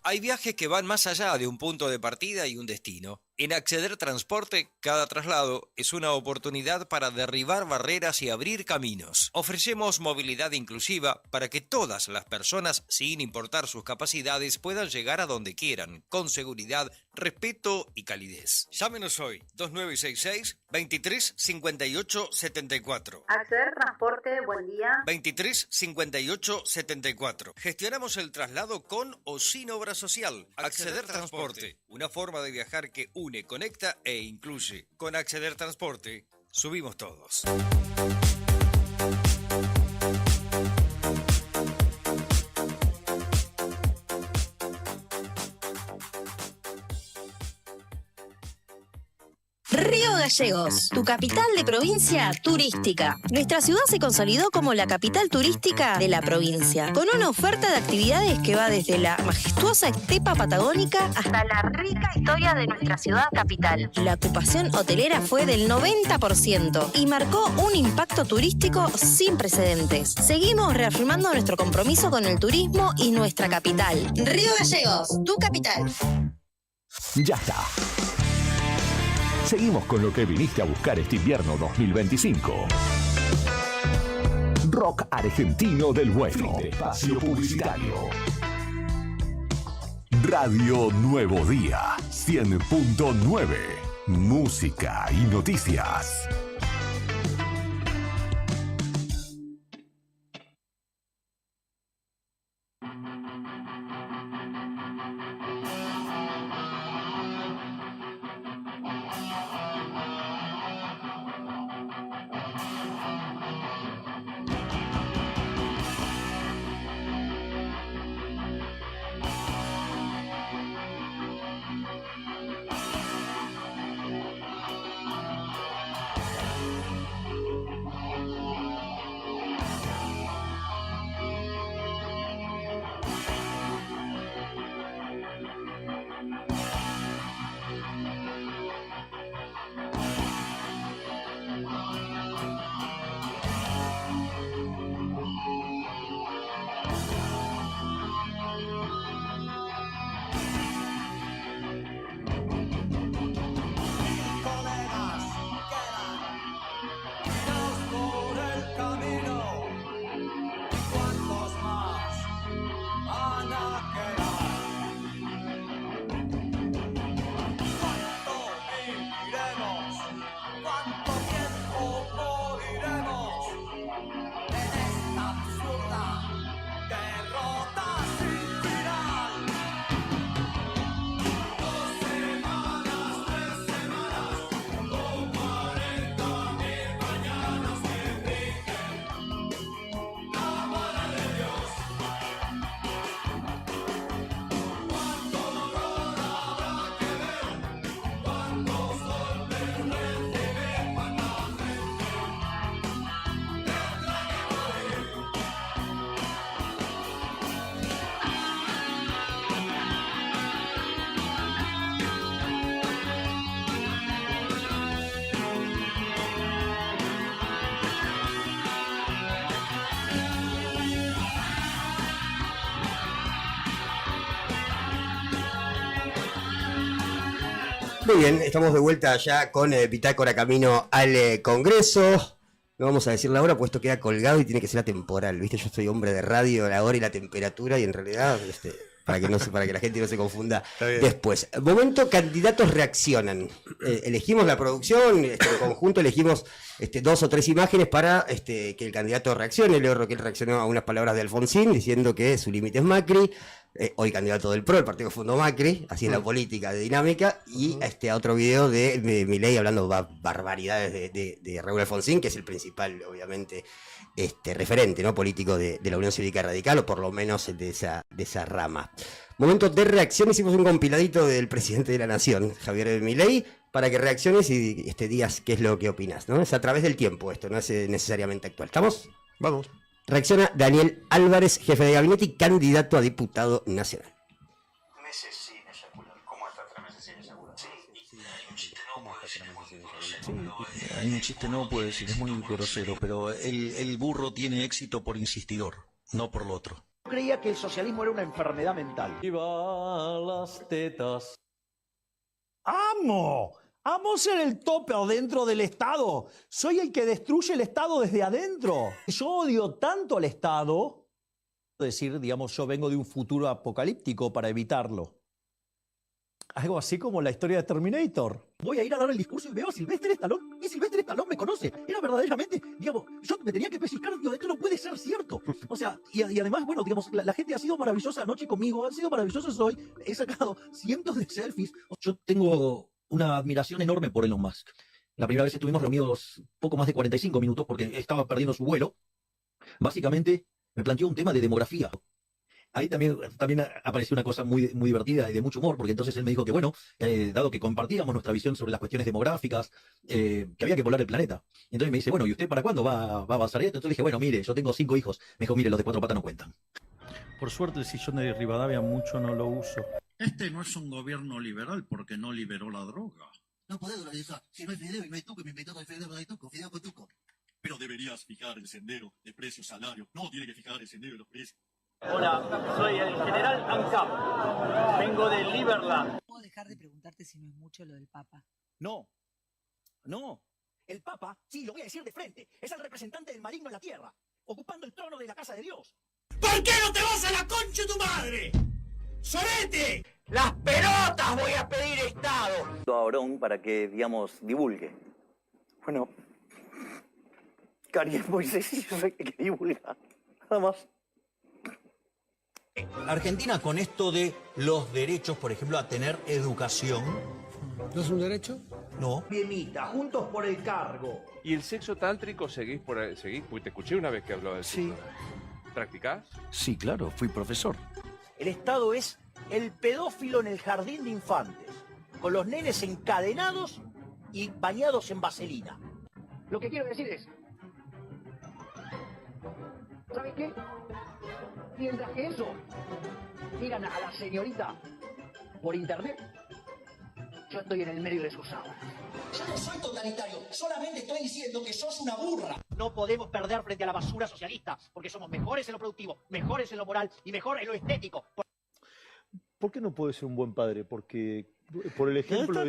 I: Hay viajes que van más allá de un punto de partida y un destino. En Acceder Transporte, cada traslado es una oportunidad para derribar barreras y abrir caminos. Ofrecemos movilidad inclusiva para que todas las personas, sin importar sus capacidades, puedan llegar a donde quieran, con seguridad, respeto y calidez. Llámenos hoy, 2966-235874.
J: Acceder Transporte, buen día.
I: 235874. Gestionamos el traslado con o sin obra social. Acceder Transporte, una forma de viajar que une, conecta e incluye. Con Acceder Transporte, subimos todos.
K: Río Gallegos, tu capital de provincia turística. Nuestra ciudad se consolidó como la capital turística de la provincia, con una oferta de actividades que va desde la majestuosa estepa patagónica hasta la rica historia de nuestra ciudad capital. La ocupación hotelera fue del 90% y marcó un impacto turístico sin precedentes. Seguimos reafirmando nuestro compromiso con el turismo y nuestra capital. Río Gallegos, tu capital.
B: Ya está. Seguimos con lo que viniste a buscar este invierno 2025. Rock argentino del bueno. Espacio publicitario. Radio Nuevo Día 100.9. Música y noticias.
D: Muy bien, estamos de vuelta ya con Bitácora camino al Congreso. No vamos a decir la hora, pues esto queda colgado y tiene que ser atemporal, ¿viste? Yo soy hombre de radio, la hora y la temperatura, y en realidad, para que la gente no se confunda después. Momento, candidatos reaccionan. Elegimos la producción, en conjunto elegimos 2 o 3 imágenes para que el candidato reaccione. Leo Roquel reaccionó a unas palabras de Alfonsín diciendo que su límite es Macri. Hoy candidato del PRO, el partido Fondo Macri, así es la política de dinámica, y a otro video de Milei hablando barbaridades de Raúl Alfonsín, que es el principal, obviamente, referente, ¿no?, político de la Unión Cívica Radical, o por lo menos de esa rama. Momento de reacción, hicimos un compiladito del presidente de la Nación, Javier Milei, para que reacciones y digas qué es lo que opinas, ¿no? Es a través del tiempo esto, no es necesariamente actual. ¿Estamos?
E: Vamos.
D: Reacciona Daniel Álvarez, jefe de gabinete y candidato a diputado nacional.
L: Meses sin eyacular. ¿Cómo está 3 meses sin eyacular? Sí, hay un chiste nuevo, puede decir, es muy grosero.
M: Hay un chiste nuevo, puede decir, es muy grosero, pero el burro tiene éxito por insistidor, no por lo otro.
N: Yo creía que el socialismo era una enfermedad mental.
O: Viva las tetas. ¡Amo! ¡Amo ser el topper dentro del Estado! Soy el que destruye el Estado desde adentro. Yo odio tanto al Estado. Es decir, digamos, yo vengo de un futuro apocalíptico para evitarlo. Algo así como la historia de Terminator.
N: Voy a ir a dar el discurso y veo a Sylvester Stallone. Y Sylvester Stallone me conoce. Era verdaderamente, digamos, yo me tenía que pellizcar. Digo, esto no puede ser cierto. O sea, y además, bueno, digamos, la gente ha sido maravillosa anoche conmigo. Han sido maravillosos hoy. He sacado cientos de selfies. Yo tengo una admiración enorme por Elon Musk. La primera vez estuvimos reunidos poco más de 45 minutos porque estaba perdiendo su vuelo. Básicamente me planteó un tema de demografía. ahí también apareció una cosa muy, muy divertida y de mucho humor, porque entonces él me dijo que, bueno, dado que compartíamos nuestra visión sobre las cuestiones demográficas, que había que poblar el planeta. Y entonces me dice, bueno, ¿y usted para cuándo va a avanzar esto? Entonces le dije, bueno, mire, yo tengo 5 hijos. Me dijo, mire, los de 4 patas no cuentan.
M: Por suerte el sillón de Rivadavia mucho no lo uso.
L: Este no es un gobierno liberal porque no liberó la droga.
N: No podés dolarizar. Si no hay fideo y no hay tuco, me inventó no hay fideo, no hay tuco, fideo con tuco.
L: Pero deberías fijar el sendero de precio-salario. No tiene que fijar el sendero de los precios.
P: Hola, soy el general ANCAP. Vengo de Liberland.
Q: ¿Puedo dejar de preguntarte si no es mucho lo del Papa?
N: No. El Papa, sí, lo voy a decir de frente, es el representante del maligno en la tierra, ocupando el trono de la casa de Dios.
C: ¿Por qué no te vas a la concha de tu madre? ¡Sorete!
P: ¡Las pelotas voy a pedir Estado!
N: A Orón para que, digamos, divulgue. Bueno, Cari es muy sencillo que divulga, nada más. Argentina con esto de los derechos, por ejemplo, a tener educación.
R: ¿No es un derecho?
N: No.
P: Bienita, juntos por el cargo.
S: ¿Y el sexo tántrico seguís por ahí? Porque te escuché una vez que habló del sexo. ¿Practicás?
M: Sí, claro, fui profesor.
P: El Estado es el pedófilo en el jardín de infantes, con los nenes encadenados y bañados en vaselina. Lo que quiero decir es, ¿saben qué? Mientras que eso, miran a la señorita por internet, yo estoy en el medio de sus sábanas.
N: Yo no soy totalitario, solamente estoy diciendo que sos una burra.
P: No podemos perder frente a la basura socialista, porque somos mejores en lo productivo, mejores en lo moral y mejor en lo estético.
T: ¿Por qué no puede ser un buen padre? Porque, por el ejemplo...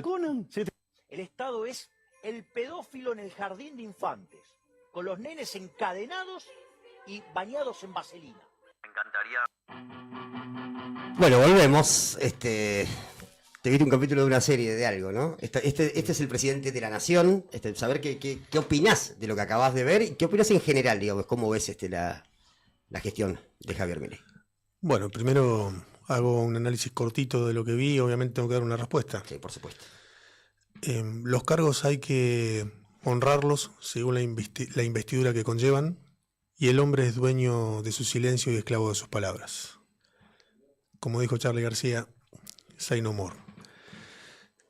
P: El Estado es el pedófilo en el jardín de infantes, con los nenes encadenados y bañados en vaselina.
L: Me encantaría...
D: Bueno, volvemos. Te viste un capítulo de una serie, de algo, ¿no? Este es el presidente de la nación. Saber qué opinás de lo que acabas de ver y qué opinás en general, digamos, cómo ves la gestión de Javier Milei.
E: Bueno, primero hago un análisis cortito de lo que vi y obviamente tengo que dar una respuesta.
D: Sí, por supuesto.
E: Los cargos hay que honrarlos según la investidura que conllevan, y el hombre es dueño de su silencio y esclavo de sus palabras. Como dijo Charly García, say no more.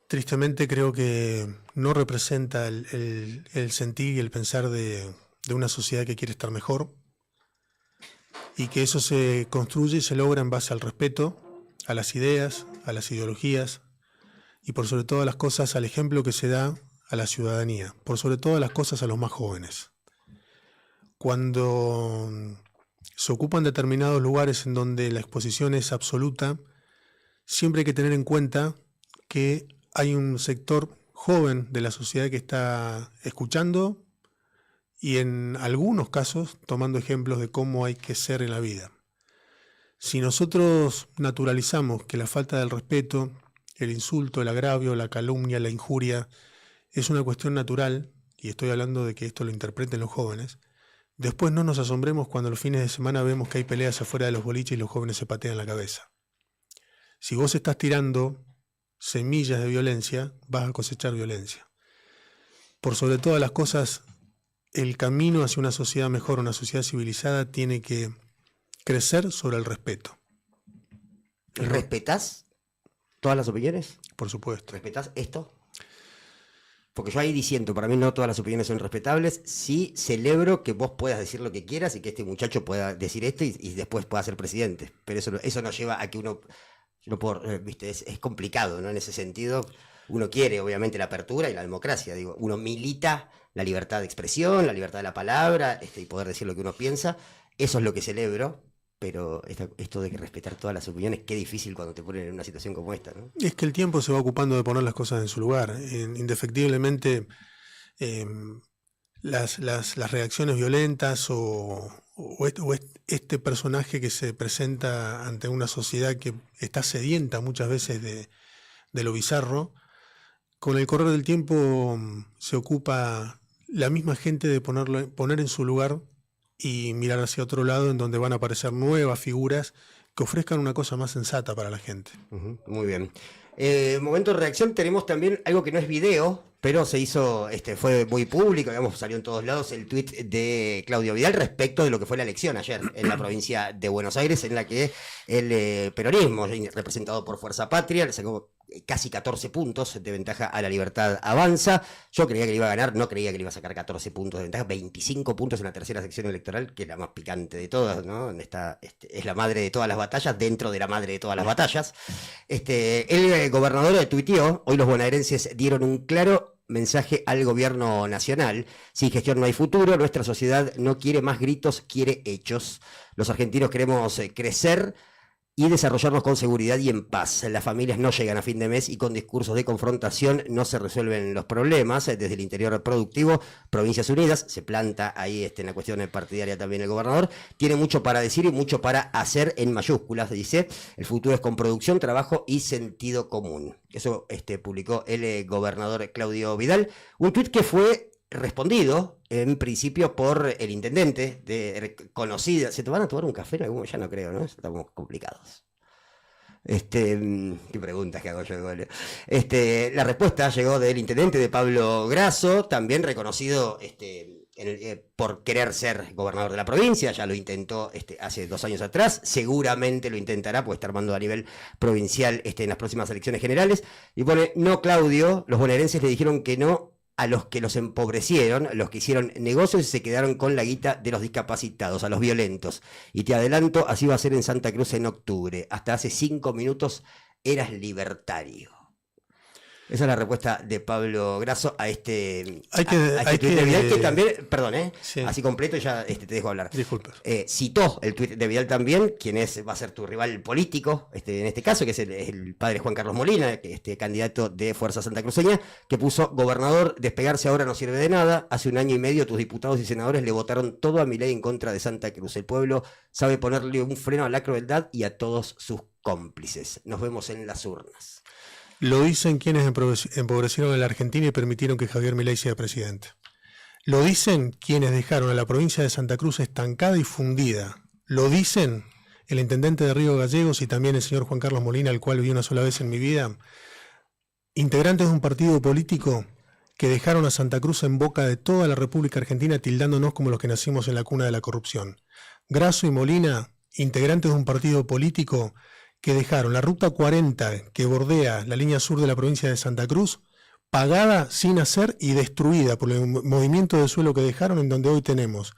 E: Tristemente creo que no representa el sentir y el pensar de una sociedad que quiere estar mejor, y que eso se construye y se logra en base al respeto a las ideas, a las ideologías y por sobre todas las cosas al ejemplo que se da a la ciudadanía, por sobre todas las cosas a los más jóvenes. Cuando se ocupan determinados lugares en donde la exposición es absoluta, siempre hay que tener en cuenta que hay un sector joven de la sociedad que está escuchando y en algunos casos tomando ejemplos de cómo hay que ser en la vida. Si nosotros naturalizamos que la falta del respeto, el insulto, el agravio, la calumnia, la injuria es una cuestión natural, y estoy hablando de que esto lo interpreten los jóvenes, después no nos asombremos cuando los fines de semana vemos que hay peleas afuera de los boliches y los jóvenes se patean la cabeza. Si vos estás tirando semillas de violencia, vas a cosechar violencia. Por sobre todas las cosas, el camino hacia una sociedad mejor, una sociedad civilizada, tiene que crecer sobre el respeto.
D: ¿Respetás todas las opiniones?
E: Por supuesto.
D: ¿Respetás esto? Porque yo ahí diciendo, para mí no todas las opiniones son respetables. Sí celebro que vos puedas decir lo que quieras y que este muchacho pueda decir esto y después pueda ser presidente. Pero eso no lleva a que uno... ¿viste? Es complicado, ¿no? En ese sentido, uno quiere obviamente la apertura y la democracia. Digo, uno milita la libertad de expresión, la libertad de la palabra, y poder decir lo que uno piensa. Eso es lo que celebro, pero esto de que respetar todas las opiniones, qué difícil cuando te ponen en una situación como esta, ¿no?
E: Es que el tiempo se va ocupando de poner las cosas en su lugar. Indefectiblemente, las reacciones violentas o este personaje que se presenta ante una sociedad que está sedienta muchas veces de lo bizarro, con el correr del tiempo se ocupa la misma gente de poner en su lugar y mirar hacia otro lado, en donde van a aparecer nuevas figuras que ofrezcan una cosa más sensata para la gente.
D: Muy bien. Momento de reacción, tenemos también algo que no es video, pero se hizo, fue muy público, digamos, salió en todos lados el tuit de Claudio Vidal respecto de lo que fue la elección ayer en la provincia de Buenos Aires, en la que el peronismo, representado por Fuerza Patria, le sacó casi 14 puntos de ventaja a La Libertad Avanza. Yo creía que le iba a ganar, no creía que le iba a sacar 14 puntos de ventaja, 25 puntos en la tercera sección electoral, que es la más picante de todas, ¿no? Donde está, es la madre de todas las batallas, dentro de la madre de todas las batallas. El gobernador tuiteó, hoy los bonaerenses dieron un claro mensaje al gobierno nacional: sin gestión no hay futuro, nuestra sociedad no quiere más gritos, quiere hechos. Los argentinos queremos crecer y desarrollarnos con seguridad y en paz. Las familias no llegan a fin de mes y con discursos de confrontación no se resuelven los problemas. Desde el interior productivo, Provincias Unidas, se planta ahí en la cuestión partidaria también el gobernador, tiene mucho para decir y mucho para hacer en mayúsculas, dice: el futuro es con producción, trabajo y sentido común. Eso publicó el gobernador Claudio Vidal, un tuit que fue respondido en principio por el intendente de conocida. ¿Se te van a tomar un café en algún? Ya no creo, ¿no? Estamos complicados. ¿Qué preguntas que hago yo? La respuesta llegó del intendente de Pablo Grasso, también reconocido por querer ser gobernador de la provincia. Ya lo intentó hace 2 años atrás, seguramente lo intentará, pues está armando a nivel provincial en las próximas elecciones generales. Y pone: no, Claudio, los bonaerenses le dijeron que no a los que los empobrecieron, los que hicieron negocios y se quedaron con la guita de los discapacitados, a los violentos. Y te adelanto, así va a ser en Santa Cruz en octubre. Hasta hace 5 minutos eras libertario. Esa es la respuesta de Pablo Grasso a este tuit de Vidal, que también, perdón,
E: sí,
D: así completo ya te dejo hablar.
E: Disculpa.
D: Citó el tuit de Vidal también, quien va a ser tu rival político, en este caso, que es el padre Juan Carlos Molina, candidato de Fuerza Santacruceña, que puso: gobernador, despegarse ahora no sirve de nada. Hace 1 año y medio tus diputados y senadores le votaron todo a Milei en contra de Santa Cruz. El pueblo sabe ponerle un freno a la crueldad y a todos sus cómplices. Nos vemos en las urnas.
E: Lo dicen quienes empobrecieron a la Argentina y permitieron que Javier Milei sea presidente. Lo dicen quienes dejaron a la provincia de Santa Cruz estancada y fundida. Lo dicen el intendente de Río Gallegos y también el señor Juan Carlos Molina, al cual vi una sola vez en mi vida. Integrantes de un partido político que dejaron a Santa Cruz en boca de toda la República Argentina, tildándonos como los que nacimos en la cuna de la corrupción. Grasso y Molina, integrantes de un partido político que dejaron la ruta 40 que bordea la línea sur de la provincia de Santa Cruz pagada sin hacer y destruida por el movimiento de suelo que dejaron, en donde hoy tenemos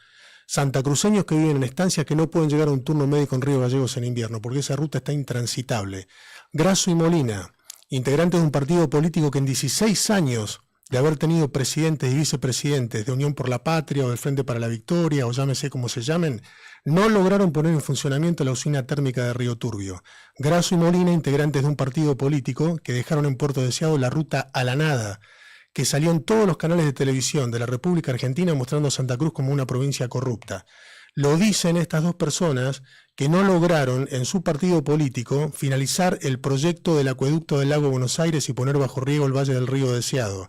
E: santacruceños que viven en estancias que no pueden llegar a un turno médico en Río Gallegos en invierno porque esa ruta está intransitable. Grasso y Molina, integrantes de un partido político que en 16 años de haber tenido presidentes y vicepresidentes de Unión por la Patria o del Frente para la Victoria o llámese como se llamen, no lograron poner en funcionamiento la usina térmica de Río Turbio. Grasso y Molina, integrantes de un partido político que dejaron en Puerto Deseado la ruta a la nada, que salió en todos los canales de televisión de la República Argentina mostrando a Santa Cruz como una provincia corrupta. Lo dicen estas dos personas que no lograron en su partido político finalizar el proyecto del acueducto del Lago Buenos Aires y poner bajo riego el Valle del Río Deseado.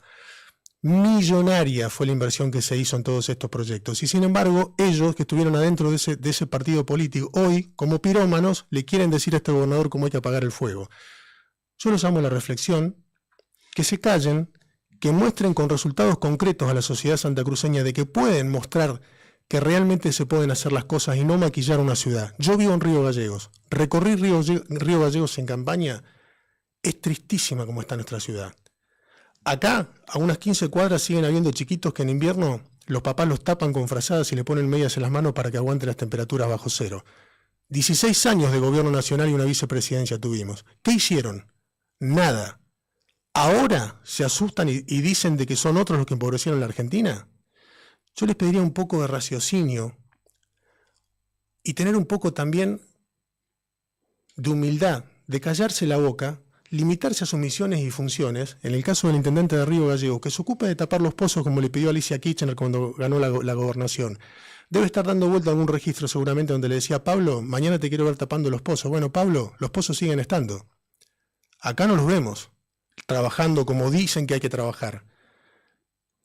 E: Millonaria fue la inversión que se hizo en todos estos proyectos. Y sin embargo, ellos que estuvieron adentro de ese partido político, hoy, como pirómanos, le quieren decir a este gobernador cómo hay que apagar el fuego. Yo los llamo a la reflexión, que se callen, que muestren con resultados concretos a la sociedad santacruceña de que pueden mostrar que realmente se pueden hacer las cosas y no maquillar una ciudad. Yo vivo en Río Gallegos, recorrí Río Gallegos en campaña, es tristísima como está nuestra ciudad. Acá, a unas 15 cuadras, siguen habiendo chiquitos que en invierno los papás los tapan con frazadas y le ponen medias en las manos para que aguanten las temperaturas bajo cero. 16 años de gobierno nacional y una vicepresidencia tuvimos. ¿Qué hicieron? Nada. ¿Ahora se asustan y dicen de que son otros los que empobrecieron la Argentina? Yo les pediría un poco de raciocinio y tener un poco también de humildad, de callarse la boca, limitarse a sus misiones y funciones, en el caso del intendente de Río Gallegos, que se ocupe de tapar los pozos como le pidió Alicia Kirchner cuando ganó la gobernación. Debe estar dando vuelta a algún registro seguramente donde le decía: Pablo, mañana te quiero ver tapando los pozos. Bueno, Pablo, los pozos siguen estando. Acá no los vemos trabajando como dicen que hay que trabajar.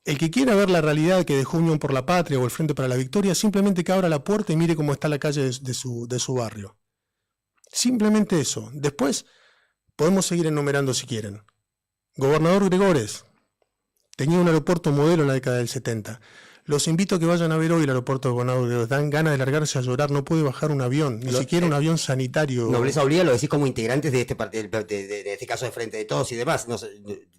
E: El que quiera ver la realidad que dejó Unión por la Patria o el Frente para la Victoria, simplemente que abra la puerta y mire cómo está la calle de su barrio. Simplemente eso. Después Podemos seguir enumerando si quieren. Gobernador Gregores tenía un aeropuerto modelo en la década del 70. Los invito a que vayan a ver hoy el aeropuerto de Gobernador Gregores. Dan ganas de largarse a llorar. No puede bajar un avión, ni siquiera un avión sanitario.
D: Nobleza obliga, lo decís como integrantes de este de este caso de Frente de Todos y demás. No sé,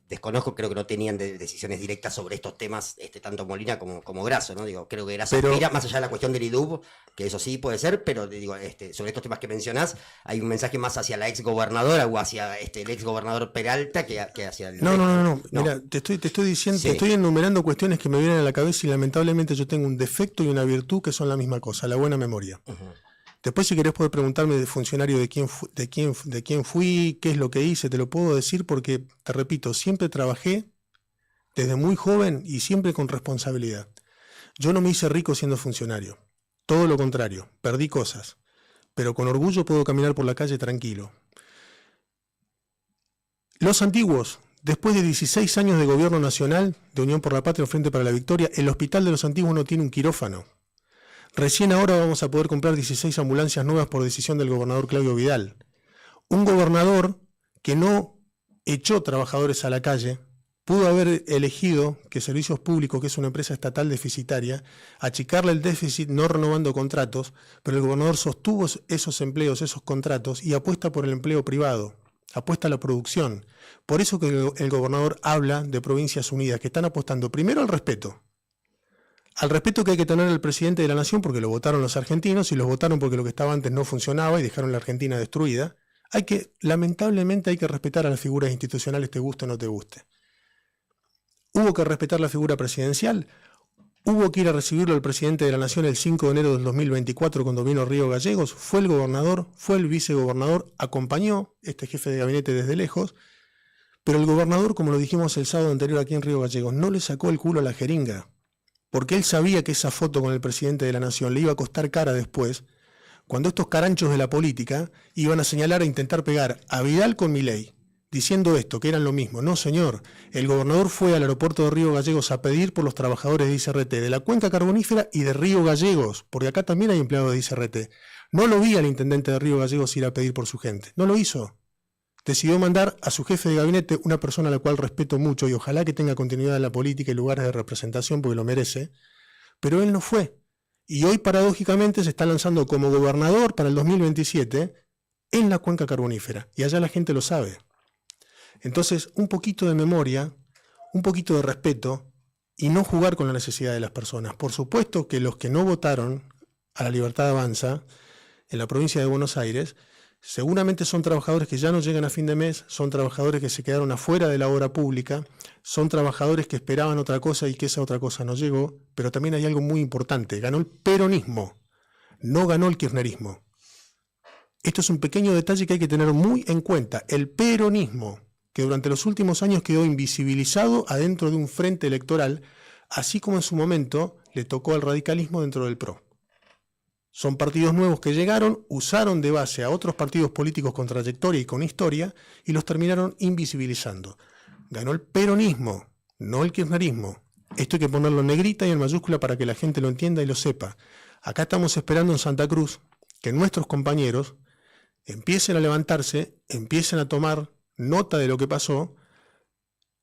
D: desconozco, creo que no tenían decisiones directas sobre estos temas, tanto Molina como Grasso, ¿no? Digo, creo que Grasso mira más allá de la cuestión del IDUB, que eso sí puede ser, pero digo, sobre estos temas que mencionás, hay un mensaje más hacia la ex gobernadora o hacia el ex gobernador Peralta que hacia el
E: No. Mira, te estoy diciendo, te estoy enumerando cuestiones que me vienen a la cabeza y lamentablemente yo tengo un defecto y una virtud que son la misma cosa, la buena memoria. Después, si querés, podés preguntarme de funcionario de quién fui, qué es lo que hice, te lo puedo decir porque, te repito, siempre trabajé desde muy joven y siempre con responsabilidad. Yo no me hice rico siendo funcionario, todo lo contrario, perdí cosas, pero con orgullo puedo caminar por la calle tranquilo. Los antiguos, después de 16 años de gobierno nacional, de Unión por la Patria o Frente para la Victoria, el Hospital de los Antiguos no tiene un quirófano. Recién ahora vamos a poder comprar 16 ambulancias nuevas por decisión del gobernador Claudio Vidal. Un gobernador que no echó trabajadores a la calle, pudo haber elegido que Servicios Públicos, que es una empresa estatal deficitaria, achicarle el déficit no renovando contratos, pero el gobernador sostuvo esos empleos, esos contratos y apuesta por el empleo privado, apuesta a la producción. Por eso que el gobernador habla de provincias unidas, que están apostando primero al respeto que hay que tener al presidente de la nación porque lo votaron los argentinos y los votaron porque lo que estaba antes no funcionaba y dejaron la Argentina destruida. Lamentablemente hay que respetar a las figuras institucionales, te guste o no te guste. Hubo que respetar la figura presidencial, hubo que ir a recibirlo al presidente de la nación el 5 de enero del 2024 cuando vino Río Gallegos, fue el gobernador, fue el vicegobernador, acompañó este jefe de gabinete desde lejos, pero el gobernador, como lo dijimos el sábado anterior aquí en Río Gallegos, no le sacó el culo a la jeringa. Porque él sabía que esa foto con el presidente de la nación le iba a costar cara después, cuando estos caranchos de la política iban a señalar e intentar pegar a Vidal con Milei, diciendo esto, que eran lo mismo. No, señor, el gobernador fue al aeropuerto de Río Gallegos a pedir por los trabajadores de ICRT, de la cuenca carbonífera y de Río Gallegos, porque acá también hay empleados de ICRT. No lo vi al intendente de Río Gallegos ir a pedir por su gente, no lo hizo. Decidió mandar a su jefe de gabinete, una persona a la cual respeto mucho y ojalá que tenga continuidad en la política y lugares de representación porque lo merece, pero él no fue. Y hoy paradójicamente se está lanzando como gobernador para el 2027 en la cuenca carbonífera y allá la gente lo sabe. Entonces, un poquito de memoria, un poquito de respeto y no jugar con la necesidad de las personas. Por supuesto que los que no votaron a la Libertad Avanza en la provincia de Buenos Aires seguramente son trabajadores que ya no llegan a fin de mes, son trabajadores que se quedaron afuera de la obra pública, son trabajadores que esperaban otra cosa y que esa otra cosa no llegó, pero también hay algo muy importante, ganó el peronismo, no ganó el kirchnerismo. Esto es un pequeño detalle que hay que tener muy en cuenta, el peronismo, que durante los últimos años quedó invisibilizado adentro de un frente electoral, así como en su momento le tocó al radicalismo dentro del PRO. Son partidos nuevos que llegaron, usaron de base a otros partidos políticos con trayectoria y con historia y los terminaron invisibilizando. Ganó el peronismo, no el kirchnerismo. Esto hay que ponerlo en negrita y en mayúscula para que la gente lo entienda y lo sepa. Acá estamos esperando en Santa Cruz que nuestros compañeros empiecen a levantarse, empiecen a tomar nota de lo que pasó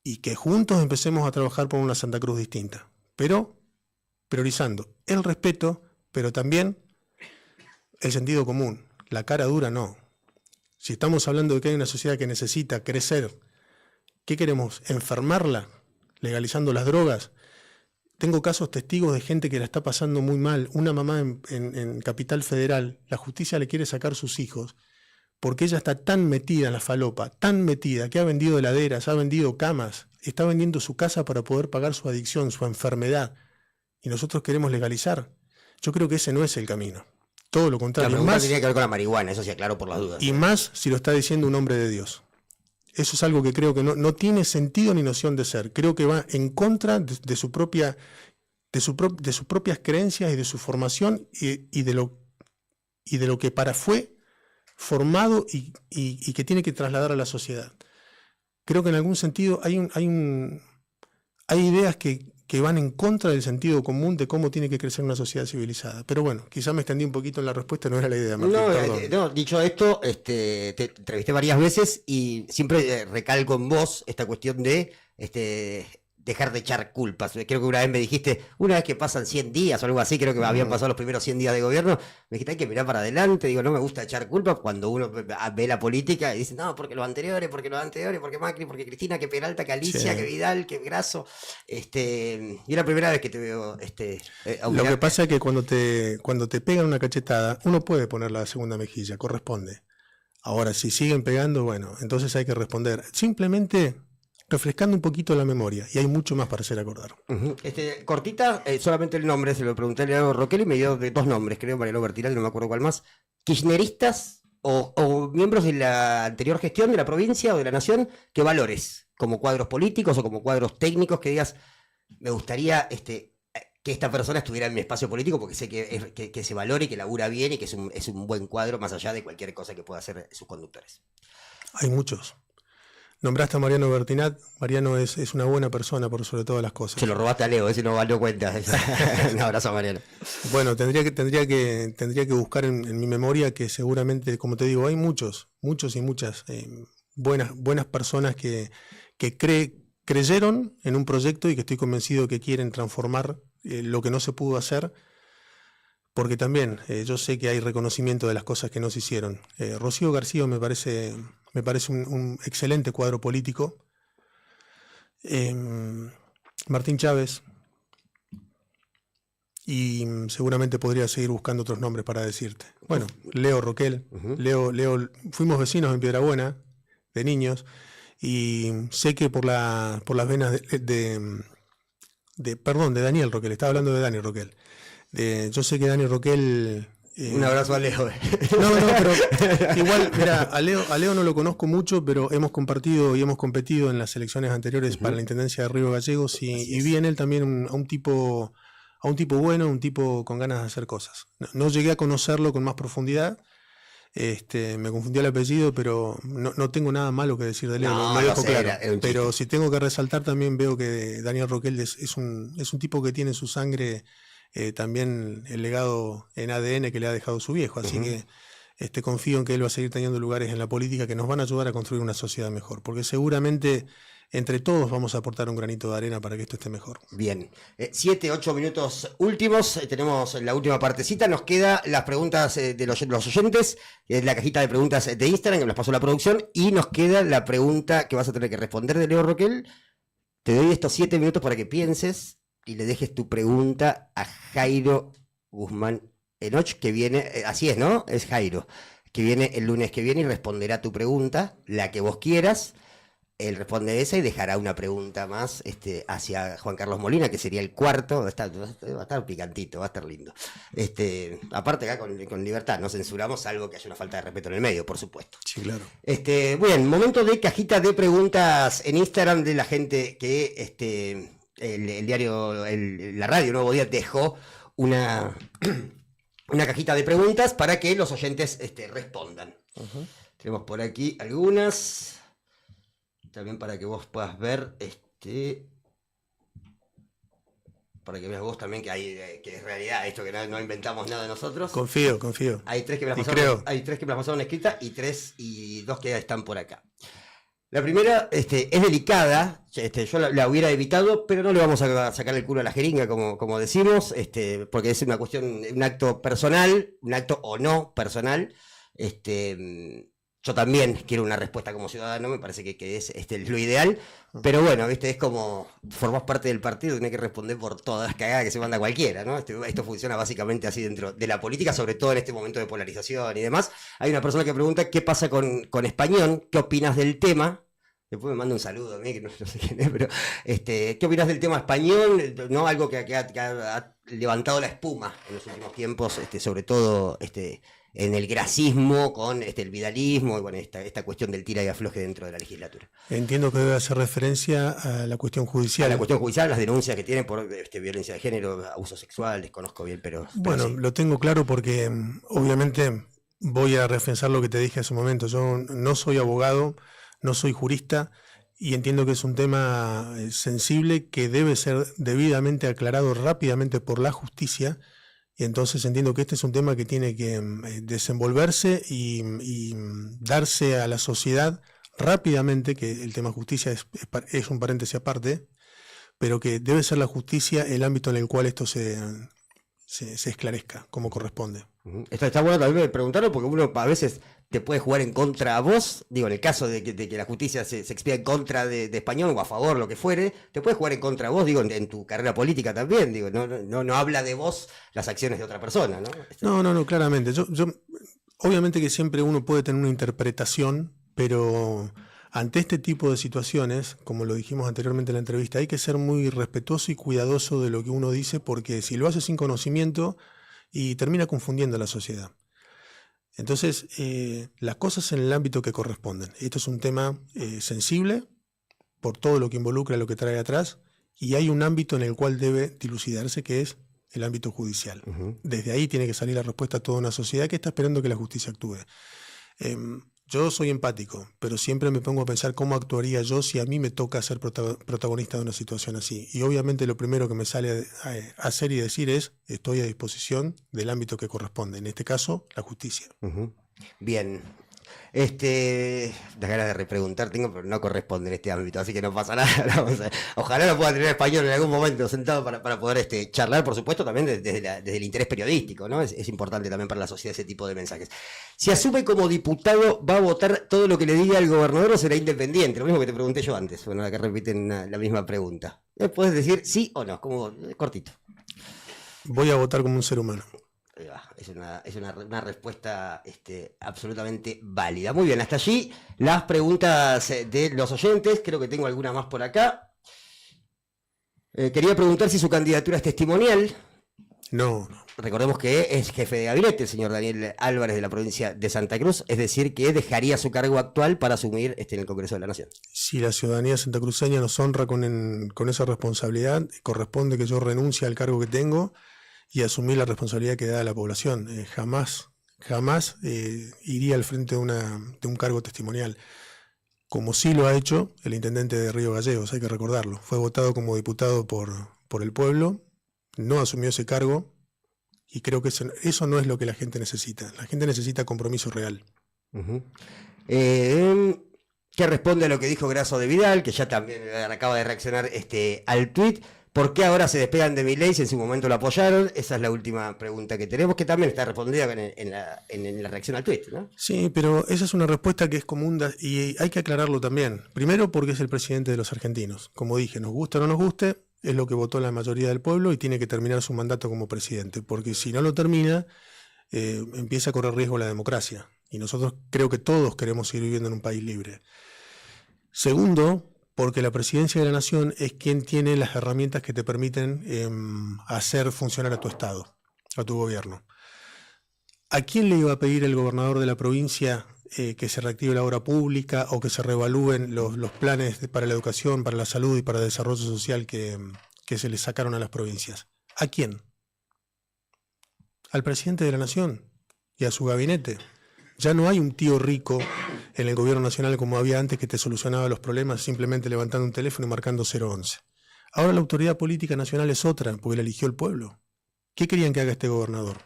E: y que juntos empecemos a trabajar por una Santa Cruz distinta. Pero priorizando el respeto, pero también el sentido común, la cara dura no. Si estamos hablando de que hay una sociedad que necesita crecer, ¿qué queremos? ¿Enfermarla? ¿Legalizando las drogas? Tengo casos testigos de gente que la está pasando muy mal. Una mamá en Capital Federal, la justicia le quiere sacar sus hijos porque ella está tan metida en la falopa, tan metida, que ha vendido heladeras, ha vendido camas, está vendiendo su casa para poder pagar su adicción, su enfermedad. Y nosotros queremos legalizar. Yo creo que ese no es el camino. Todo lo contrario.
D: La pregunta tenía que ver con la marihuana, eso sí aclaro por las dudas.
E: Y más si lo está diciendo un hombre de Dios. Eso es algo que creo que no tiene sentido ni noción de ser. Creo que va en contra de sus propias creencias y de su formación y de lo que fue formado y que tiene que trasladar a la sociedad. Creo que en algún sentido hay ideas que que van en contra del sentido común de cómo tiene que crecer una sociedad civilizada. Pero bueno, quizá me extendí un poquito en la respuesta, no era la idea, Martín, perdón.
D: No, dicho esto, te entrevisté varias veces y siempre recalco en vos esta cuestión de dejar de echar culpas. Creo que una vez me dijiste, una vez que pasan 100 días o algo así, creo que habían pasado los primeros 100 días de gobierno, me dijiste, hay que mirar para adelante. Digo, no me gusta echar culpas cuando uno ve la política y dice, no, porque los anteriores, porque Macri, porque Cristina, que Peralta, que Alicia,
E: Sí.
D: que Vidal, que Grasso. Y es la primera vez que te veo
E: Lo que pasa es que cuando te pegan una cachetada, uno puede poner la segunda mejilla, corresponde. Ahora, si siguen pegando, bueno, entonces hay que responder. Simplemente refrescando un poquito la memoria, y hay mucho más para hacer acordar.
D: Cortita, solamente el nombre, se lo pregunté a Leonardo Roquel y me dio de 2 nombres, creo, Mariano Bertinal, no me acuerdo cuál más. ¿Kirchneristas o miembros de la anterior gestión de la provincia o de la nación que valores, como cuadros políticos o como cuadros técnicos, que digas, me gustaría que esta persona estuviera en mi espacio político porque sé que se valore y que labura bien y que es un buen cuadro más allá de cualquier cosa que pueda hacer sus conductores?
E: Hay muchos. Nombraste a Mariano Bertinat. Mariano es una buena persona por sobre todas las cosas.
D: Se lo robaste a Leo, ese no valió cuenta. Un abrazo a Mariano.
E: Bueno, tendría que buscar en mi memoria, que seguramente, como te digo, hay muchos y muchas buenas personas que creyeron en un proyecto y que estoy convencido que quieren transformar lo que no se pudo hacer, porque también yo sé que hay reconocimiento de las cosas que no se hicieron. Rocío García me parece un excelente cuadro político. Martín Chávez, y seguramente podría seguir buscando otros nombres para decirte. Bueno, Leo Roquel. Leo, fuimos vecinos en Piedrabuena de niños, y sé que por las venas de Daniel Roquel, estaba hablando de Dani Roquel. Yo sé que Dani Roquel...
D: un abrazo a Leo.
E: No, pero igual, mira, a Leo no lo conozco mucho, pero hemos compartido y hemos competido en las elecciones anteriores para la Intendencia de Río Gallegos, y vi en él también a un tipo bueno, un tipo con ganas de hacer cosas. No llegué a conocerlo con más profundidad. Me confundió el apellido, pero no tengo nada malo que decir de Leo, lo dejo claro. Pero si tengo que resaltar, también veo que Daniel Roquel es un tipo que tiene en su sangre también el legado en ADN que le ha dejado su viejo, así que confío en que él va a seguir teniendo lugares en la política que nos van a ayudar a construir una sociedad mejor, porque seguramente entre todos vamos a aportar un granito de arena para que esto esté mejor.
D: Bien, 7-8 minutos últimos, tenemos la última partecita, nos quedan las preguntas de los oyentes, la cajita de preguntas de Instagram que nos pasó la producción, y nos queda la pregunta que vas a tener que responder de Leo Roquel. Te doy estos 7 minutos para que pienses y le dejes tu pregunta a Jairo Guzmán Enoch, que viene, así es, ¿no? Es Jairo, que viene el lunes que viene y responderá tu pregunta, la que vos quieras. Él responde esa y dejará una pregunta más hacia Juan Carlos Molina, que sería el cuarto. Va a estar picantito, va a estar lindo. Aparte acá con libertad, no censuramos, salvo que haya una falta de respeto en el medio, por supuesto.
E: Sí, claro.
D: Bien, momento de cajita de preguntas en Instagram de la gente que el diario, la radio Nuevo Día dejó una cajita de preguntas para que los oyentes respondan. Tenemos por aquí algunas, también para que vos puedas ver, para que veas vos también que es realidad esto, que no inventamos nada nosotros.
E: Confío.
D: Hay 3 que me las pasaron escritas y 2 que están por acá. La primera es delicada, yo la hubiera evitado, pero no le vamos a sacar el culo a la jeringa, como decimos, porque es una cuestión, un acto personal, un acto o no personal. Yo también quiero una respuesta como ciudadano, me parece que es lo ideal, pero bueno, es como formás parte del partido, tenés que responder por todas las cagadas que se manda cualquiera, ¿no? Esto funciona básicamente así dentro de la política, sobre todo en este momento de polarización y demás. Hay una persona que pregunta qué pasa con Español, qué opinas del tema. Después me manda un saludo a mí, que no sé quién es, pero ¿qué opinas del tema español? ¿No? Algo que ha levantado la espuma en los últimos tiempos, sobre todo en el grasismo, con el vidalismo, y bueno, esta cuestión del tira y afloje dentro de la legislatura.
E: Entiendo que debe hacer referencia a la cuestión judicial.
D: A la cuestión judicial, las denuncias que tienen por violencia de género, abuso sexual, desconozco bien, pero
E: bueno,
D: sí.
E: Lo tengo claro porque obviamente voy a refrendar lo que te dije hace un momento. Yo no soy abogado, no soy jurista, y entiendo que es un tema sensible que debe ser debidamente aclarado rápidamente por la justicia, y entonces entiendo que este es un tema que tiene que desenvolverse y darse a la sociedad rápidamente, que el tema justicia es un paréntesis aparte, pero que debe ser la justicia el ámbito en el cual esto se esclarezca como corresponde.
D: Está bueno también preguntarlo, porque uno a veces te puede jugar en contra a vos, digo, en el caso de que la justicia se expida en contra de Español o a favor, lo que fuere, te puede jugar en contra a vos, digo, en tu carrera política también, digo, no habla de vos las acciones de otra persona, ¿no?
E: No, claramente. Yo obviamente que siempre uno puede tener una interpretación, pero ante este tipo de situaciones, como lo dijimos anteriormente en la entrevista, hay que ser muy respetuoso y cuidadoso de lo que uno dice, porque si lo hace sin conocimiento y termina confundiendo a la sociedad. Entonces, las cosas en el ámbito que corresponden. Esto es un tema sensible por todo lo que involucra, lo que trae atrás, y hay un ámbito en el cual debe dilucidarse, que es el ámbito judicial. Desde ahí tiene que salir la respuesta a toda una sociedad que está esperando que la justicia actúe. Yo soy empático, pero siempre me pongo a pensar cómo actuaría yo si a mí me toca ser protagonista de una situación así. Y obviamente lo primero que me sale a hacer y decir es, estoy a disposición del ámbito que corresponde, en este caso, la justicia.
D: Bien. Las ganas de repreguntar tengo, pero no corresponde en este ámbito, así que no pasa nada. Ojalá lo pueda tener español en algún momento sentado para poder charlar, por supuesto, también desde el interés periodístico, ¿no? Es importante también para la sociedad ese tipo de mensajes. Si asume como diputado, ¿va a votar todo lo que le diga el gobernador o será independiente? Lo mismo que te pregunté yo antes. Bueno, acá repiten la misma pregunta. ¿Puedes decir sí o no? Como cortito.
E: Voy a votar como un ser humano.
D: Es una respuesta absolutamente válida. Muy bien, hasta allí las preguntas de los oyentes. Creo que tengo alguna más por acá. Quería preguntar si su candidatura es testimonial.
E: No.
D: Recordemos que es jefe de gabinete el señor Daniel Álvarez de la provincia de Santa Cruz, es decir, que dejaría su cargo actual para asumir en el Congreso de la Nación.
E: Si la ciudadanía santacruceña nos honra con esa responsabilidad, corresponde que yo renuncie al cargo que tengo y asumir la responsabilidad que da a la población. Jamás iría al frente de un cargo testimonial, como sí lo ha hecho el intendente de Río Gallegos, hay que recordarlo. Fue votado como diputado por el pueblo, no asumió ese cargo, y creo que eso no es lo que la gente necesita. La gente necesita compromiso real.
D: ¿Qué responde a lo que dijo Grasso de Vidal, que ya también acaba de reaccionar al tuit? ¿Por qué ahora se despegan de Milei si en su momento lo apoyaron? Esa es la última pregunta que tenemos, que también está respondida en la reacción al tuit, ¿no?
E: Sí, pero esa es una respuesta que es común y hay que aclararlo también. Primero porque es el presidente de los argentinos. Como dije, nos guste o no nos guste, es lo que votó la mayoría del pueblo y tiene que terminar su mandato como presidente, porque si no lo termina, empieza a correr riesgo la democracia. Y nosotros creo que todos queremos seguir viviendo en un país libre. Segundo, porque la presidencia de la nación es quien tiene las herramientas que te permiten hacer funcionar a tu Estado, a tu gobierno. ¿A quién le iba a pedir el gobernador de la provincia que se reactive la obra pública o que se reevalúen los planes para la educación, para la salud y para el desarrollo social que se le sacaron a las provincias? ¿A quién? Al presidente de la nación y a su gabinete. Ya no hay un tío rico en el gobierno nacional como había antes que te solucionaba los problemas simplemente levantando un teléfono y marcando 011. Ahora la autoridad política nacional es otra, porque la eligió el pueblo. ¿Qué querían que haga este gobernador?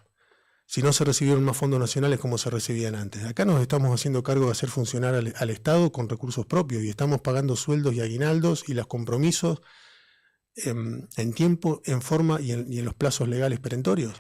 E: Si no se recibieron más fondos nacionales como se recibían antes. Acá nos estamos haciendo cargo de hacer funcionar al Estado con recursos propios y estamos pagando sueldos y aguinaldos y los compromisos en tiempo, en forma y en los plazos legales perentorios.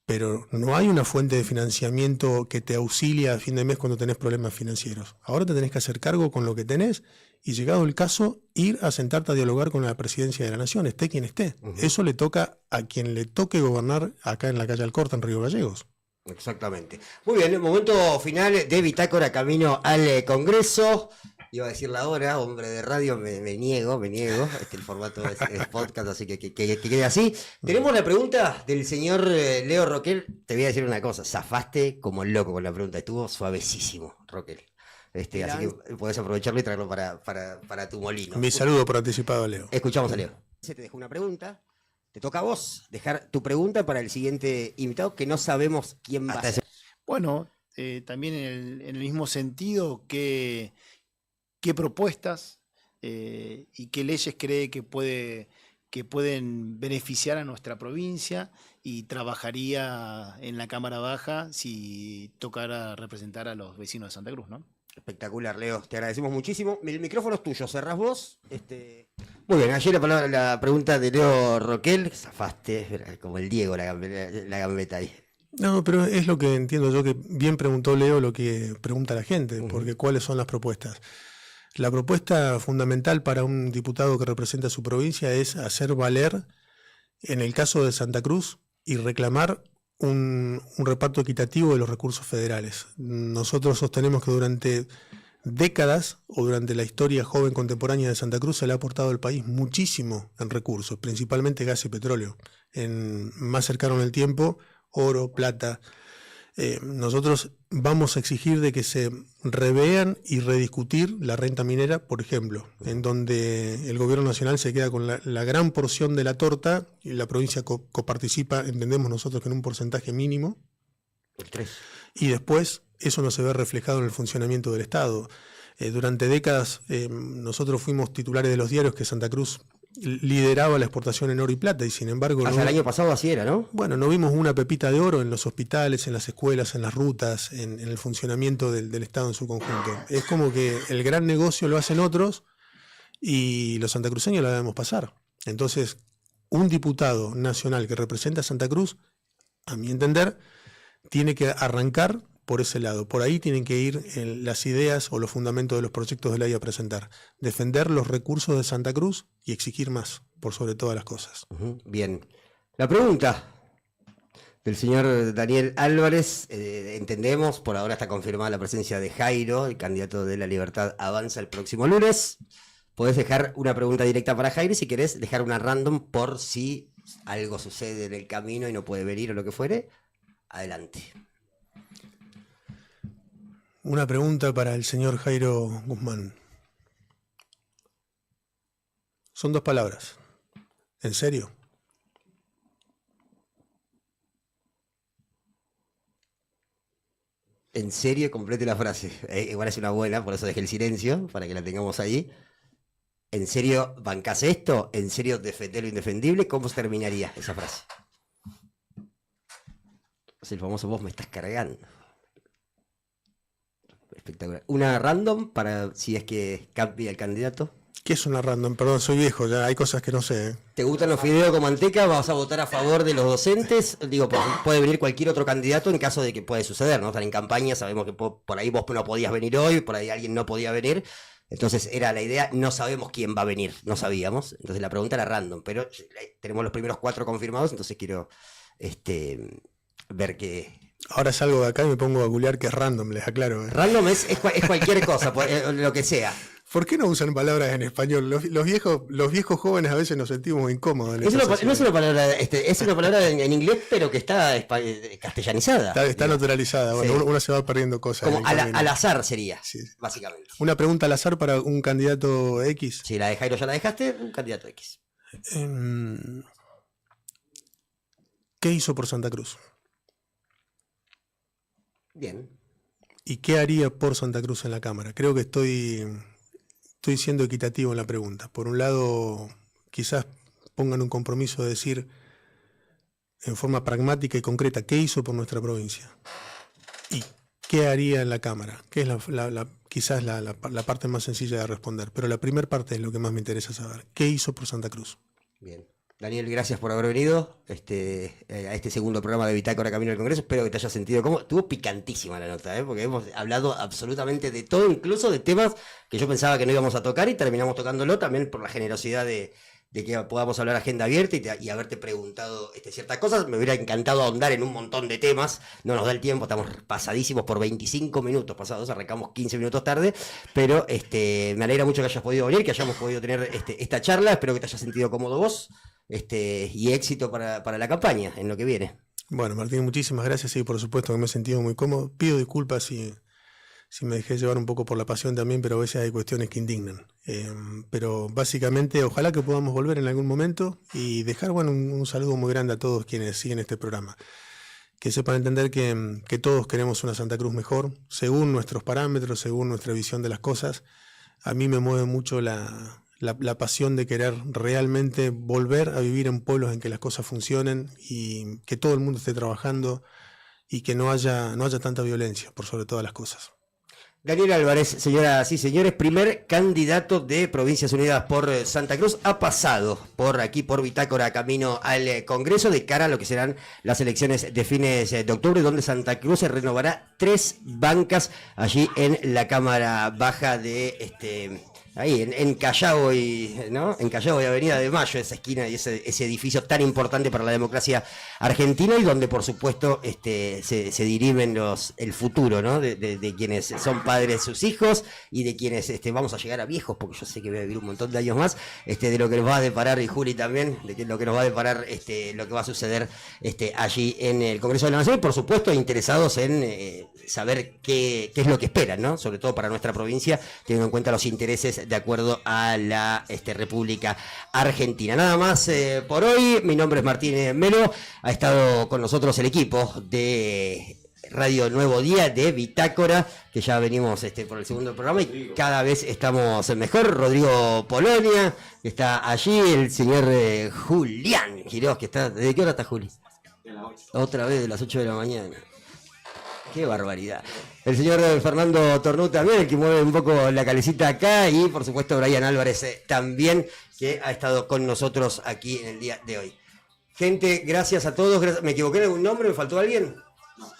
E: Pero no hay una fuente de financiamiento que te auxilia a fin de mes cuando tenés problemas financieros. Ahora te tenés que hacer cargo con lo que tenés y, llegado el caso, ir a sentarte a dialogar con la presidencia de la nación, esté quien esté. Eso le toca a quien le toque gobernar acá en la calle Alcorta, en Río Gallegos.
D: Exactamente. Muy bien, el momento final de Bitácora camino al Congreso. Iba a decir la hora, hombre de radio, me niego. El formato es podcast, así que quede así. Tenemos la pregunta del señor Leo Roquel. Te voy a decir una cosa, zafaste como loco con la pregunta, estuvo suavecísimo, Roquel. Así que podés aprovecharlo y traerlo para tu molino.
E: Mi saludo por anticipado, Leo.
D: Escuchamos a Leo. Se te dejó una pregunta. Te toca a vos dejar tu pregunta para el siguiente invitado, que no sabemos quién va a ser.
U: Bueno, también en el mismo sentido, ¿qué propuestas y qué leyes cree que pueden beneficiar a nuestra provincia, y trabajaría en la Cámara Baja si tocara representar a los vecinos de Santa Cruz, ¿no?
D: Espectacular, Leo. Te agradecemos muchísimo. El micrófono es tuyo. ¿Cerrás vos? Muy bien. Ayer la pregunta de Leo Roquel. Zafaste. Era como el Diego la gambeta ahí.
E: No, pero es lo que entiendo yo, que bien preguntó Leo lo que pregunta la gente, porque ¿cuáles son las propuestas? La propuesta fundamental para un diputado que representa a su provincia es hacer valer, en el caso de Santa Cruz, y reclamar un reparto equitativo de los recursos federales. Nosotros sostenemos que durante décadas o durante la historia joven contemporánea de Santa Cruz se le ha aportado al país muchísimo en recursos, principalmente gas y petróleo. Más cercano en el tiempo, oro, plata. Nosotros vamos a exigir de que se revean y rediscutir la renta minera, por ejemplo, en donde el gobierno nacional se queda con la gran porción de la torta y la provincia coparticipa, entendemos nosotros que en un porcentaje mínimo.
D: El 3.
E: Y después eso no se ve reflejado en el funcionamiento del Estado. Durante décadas nosotros fuimos titulares de los diarios que Santa Cruz lideraba la exportación en oro y plata, y sin embargo...
D: Hasta el año pasado así era, ¿no?
E: Bueno, no vimos una pepita de oro en los hospitales, en las escuelas, en las rutas, en el funcionamiento del Estado en su conjunto. Es como que el gran negocio lo hacen otros y los santacruceños la debemos pasar. Entonces, un diputado nacional que representa a Santa Cruz, a mi entender, tiene que arrancar por ese lado. Por ahí tienen que ir las ideas o los fundamentos de los proyectos de ley a presentar. Defender los recursos de Santa Cruz y exigir más, por sobre todas las cosas.
D: Bien. La pregunta del señor Daniel Álvarez, entendemos, por ahora está confirmada la presencia de Jairo, el candidato de La Libertad Avanza el próximo lunes. Podés dejar una pregunta directa para Jairo, y si querés dejar una random por si algo sucede en el camino y no puede venir o lo que fuere. Adelante.
E: Una pregunta para el señor Jairo Guzmán. Son 2 palabras. ¿En serio?
D: En serio, complete la frase. Igual es una buena, por eso dejé el silencio, para que la tengamos ahí. ¿En serio bancás esto? ¿En serio defendés lo indefendible? ¿Cómo se terminaría esa frase? Es el famoso vos me estás cargando. Espectacular. Una random para si es que cambia el candidato.
E: ¿Qué es una random? Perdón, soy viejo, ya hay cosas que no sé.
D: ¿Te gustan los fideos con manteca? ¿Vas a votar a favor de los docentes? Digo, puede venir cualquier otro candidato en caso de que puede suceder, ¿no? Están en campaña, sabemos que por ahí vos no podías venir hoy, por ahí alguien no podía venir. Entonces era la idea, no sabemos quién va a venir, no sabíamos. Entonces la pregunta era random, pero tenemos los primeros 4 confirmados, entonces quiero ver qué...
E: Ahora salgo de acá y me pongo a googlear que es random, les aclaro.
D: Random es cualquier cosa, lo que sea.
E: ¿Por qué no usan palabras en español? Los viejos jóvenes a veces nos sentimos incómodos.
D: No es una palabra, es una palabra en inglés, pero que está castellanizada.
E: Está naturalizada. Bueno,
D: Sí.
E: uno se va perdiendo cosas.
D: Como al azar sería, básicamente.
E: Una pregunta al azar para un candidato X.
D: Si la de Jairo ya la dejaste, un candidato X.
E: ¿Qué hizo por Santa Cruz?
D: Bien.
E: ¿Y qué haría por Santa Cruz en la Cámara? Creo que estoy siendo equitativo en la pregunta. Por un lado, quizás pongan un compromiso de decir en forma pragmática y concreta qué hizo por nuestra provincia y qué haría en la Cámara, que es quizás la parte más sencilla de responder. Pero la primera parte es lo que más me interesa saber. ¿Qué hizo por Santa Cruz?
D: Bien. Daniel, gracias por haber venido a este segundo programa de Bitácora Camino al Congreso. Espero que te hayas sentido cómodo. Estuvo picantísima la nota, porque hemos hablado absolutamente de todo, incluso de temas que yo pensaba que no íbamos a tocar y terminamos tocándolo también por la generosidad de que podamos hablar agenda abierta y haberte preguntado ciertas cosas. Me hubiera encantado ahondar en un montón de temas. No nos da el tiempo, estamos pasadísimos por 25 minutos pasados, arrancamos 15 minutos tarde, pero me alegra mucho que hayas podido venir, que hayamos podido tener esta charla. Espero que te hayas sentido cómodo vos. Y éxito para la campaña en lo que viene.
E: Bueno, Martín, muchísimas gracias. Sí, por supuesto que me he sentido muy cómodo. Pido disculpas si me dejé llevar un poco por la pasión también, pero a veces hay cuestiones que indignan. Pero básicamente, ojalá que podamos volver en algún momento y dejar un saludo muy grande a todos quienes siguen este programa. Que sepan entender que todos queremos una Santa Cruz mejor, según nuestros parámetros, según nuestra visión de las cosas. a mí me mueve mucho la pasión de querer realmente volver a vivir en pueblos en que las cosas funcionen y que todo el mundo esté trabajando y que no haya tanta violencia, por sobre todas las cosas.
D: Daniel Álvarez, señoras y señores, primer candidato de Provincias Unidas por Santa Cruz, ha pasado por aquí, por Bitácora, camino al Congreso, de cara a lo que serán las elecciones de fines de octubre, donde Santa Cruz se renovará 3 bancas allí en la Cámara Baja de ahí en Callao ¿no? En Callao y Avenida de Mayo, esa esquina y ese edificio tan importante para la democracia argentina, y donde por supuesto se dirimen el futuro, ¿no? de quienes son padres de sus hijos y de quienes vamos a llegar a viejos, porque yo sé que voy a vivir un montón de años más, de lo que nos va a deparar, y Juli también, de lo que nos va a deparar lo que va a suceder allí en el Congreso de la Nación, y por supuesto interesados en saber qué es lo que esperan, ¿no? Sobre todo para nuestra provincia, teniendo en cuenta los intereses de acuerdo a la República Argentina. Nada más por hoy. Mi nombre es Martín Melo. Ha estado con nosotros el equipo de Radio Nuevo Día de Bitácora, que ya venimos por el segundo programa y cada vez estamos mejor. Rodrigo Polonia, que está allí, el señor Julián Quiroz, que está... ¿Desde qué hora está Juli? Otra vez de las 8 de la mañana. ¡Qué barbaridad! El señor Fernando Tornú también, el que mueve un poco la calecita acá, y por supuesto Brian Álvarez también, que ha estado con nosotros aquí en el día de hoy. Gente, gracias a todos. ¿Me equivoqué en algún nombre? ¿Me faltó alguien? No.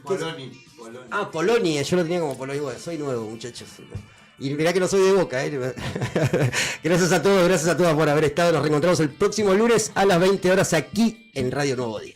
D: Poloni. Ah, Poloni, yo lo tenía como Poloni. Bueno, soy nuevo, muchachos. Y mirá que no soy de Boca, Gracias a todos, gracias a todas por haber estado. Nos reencontramos el próximo lunes a las 20 horas aquí en Radio Nuevo Día.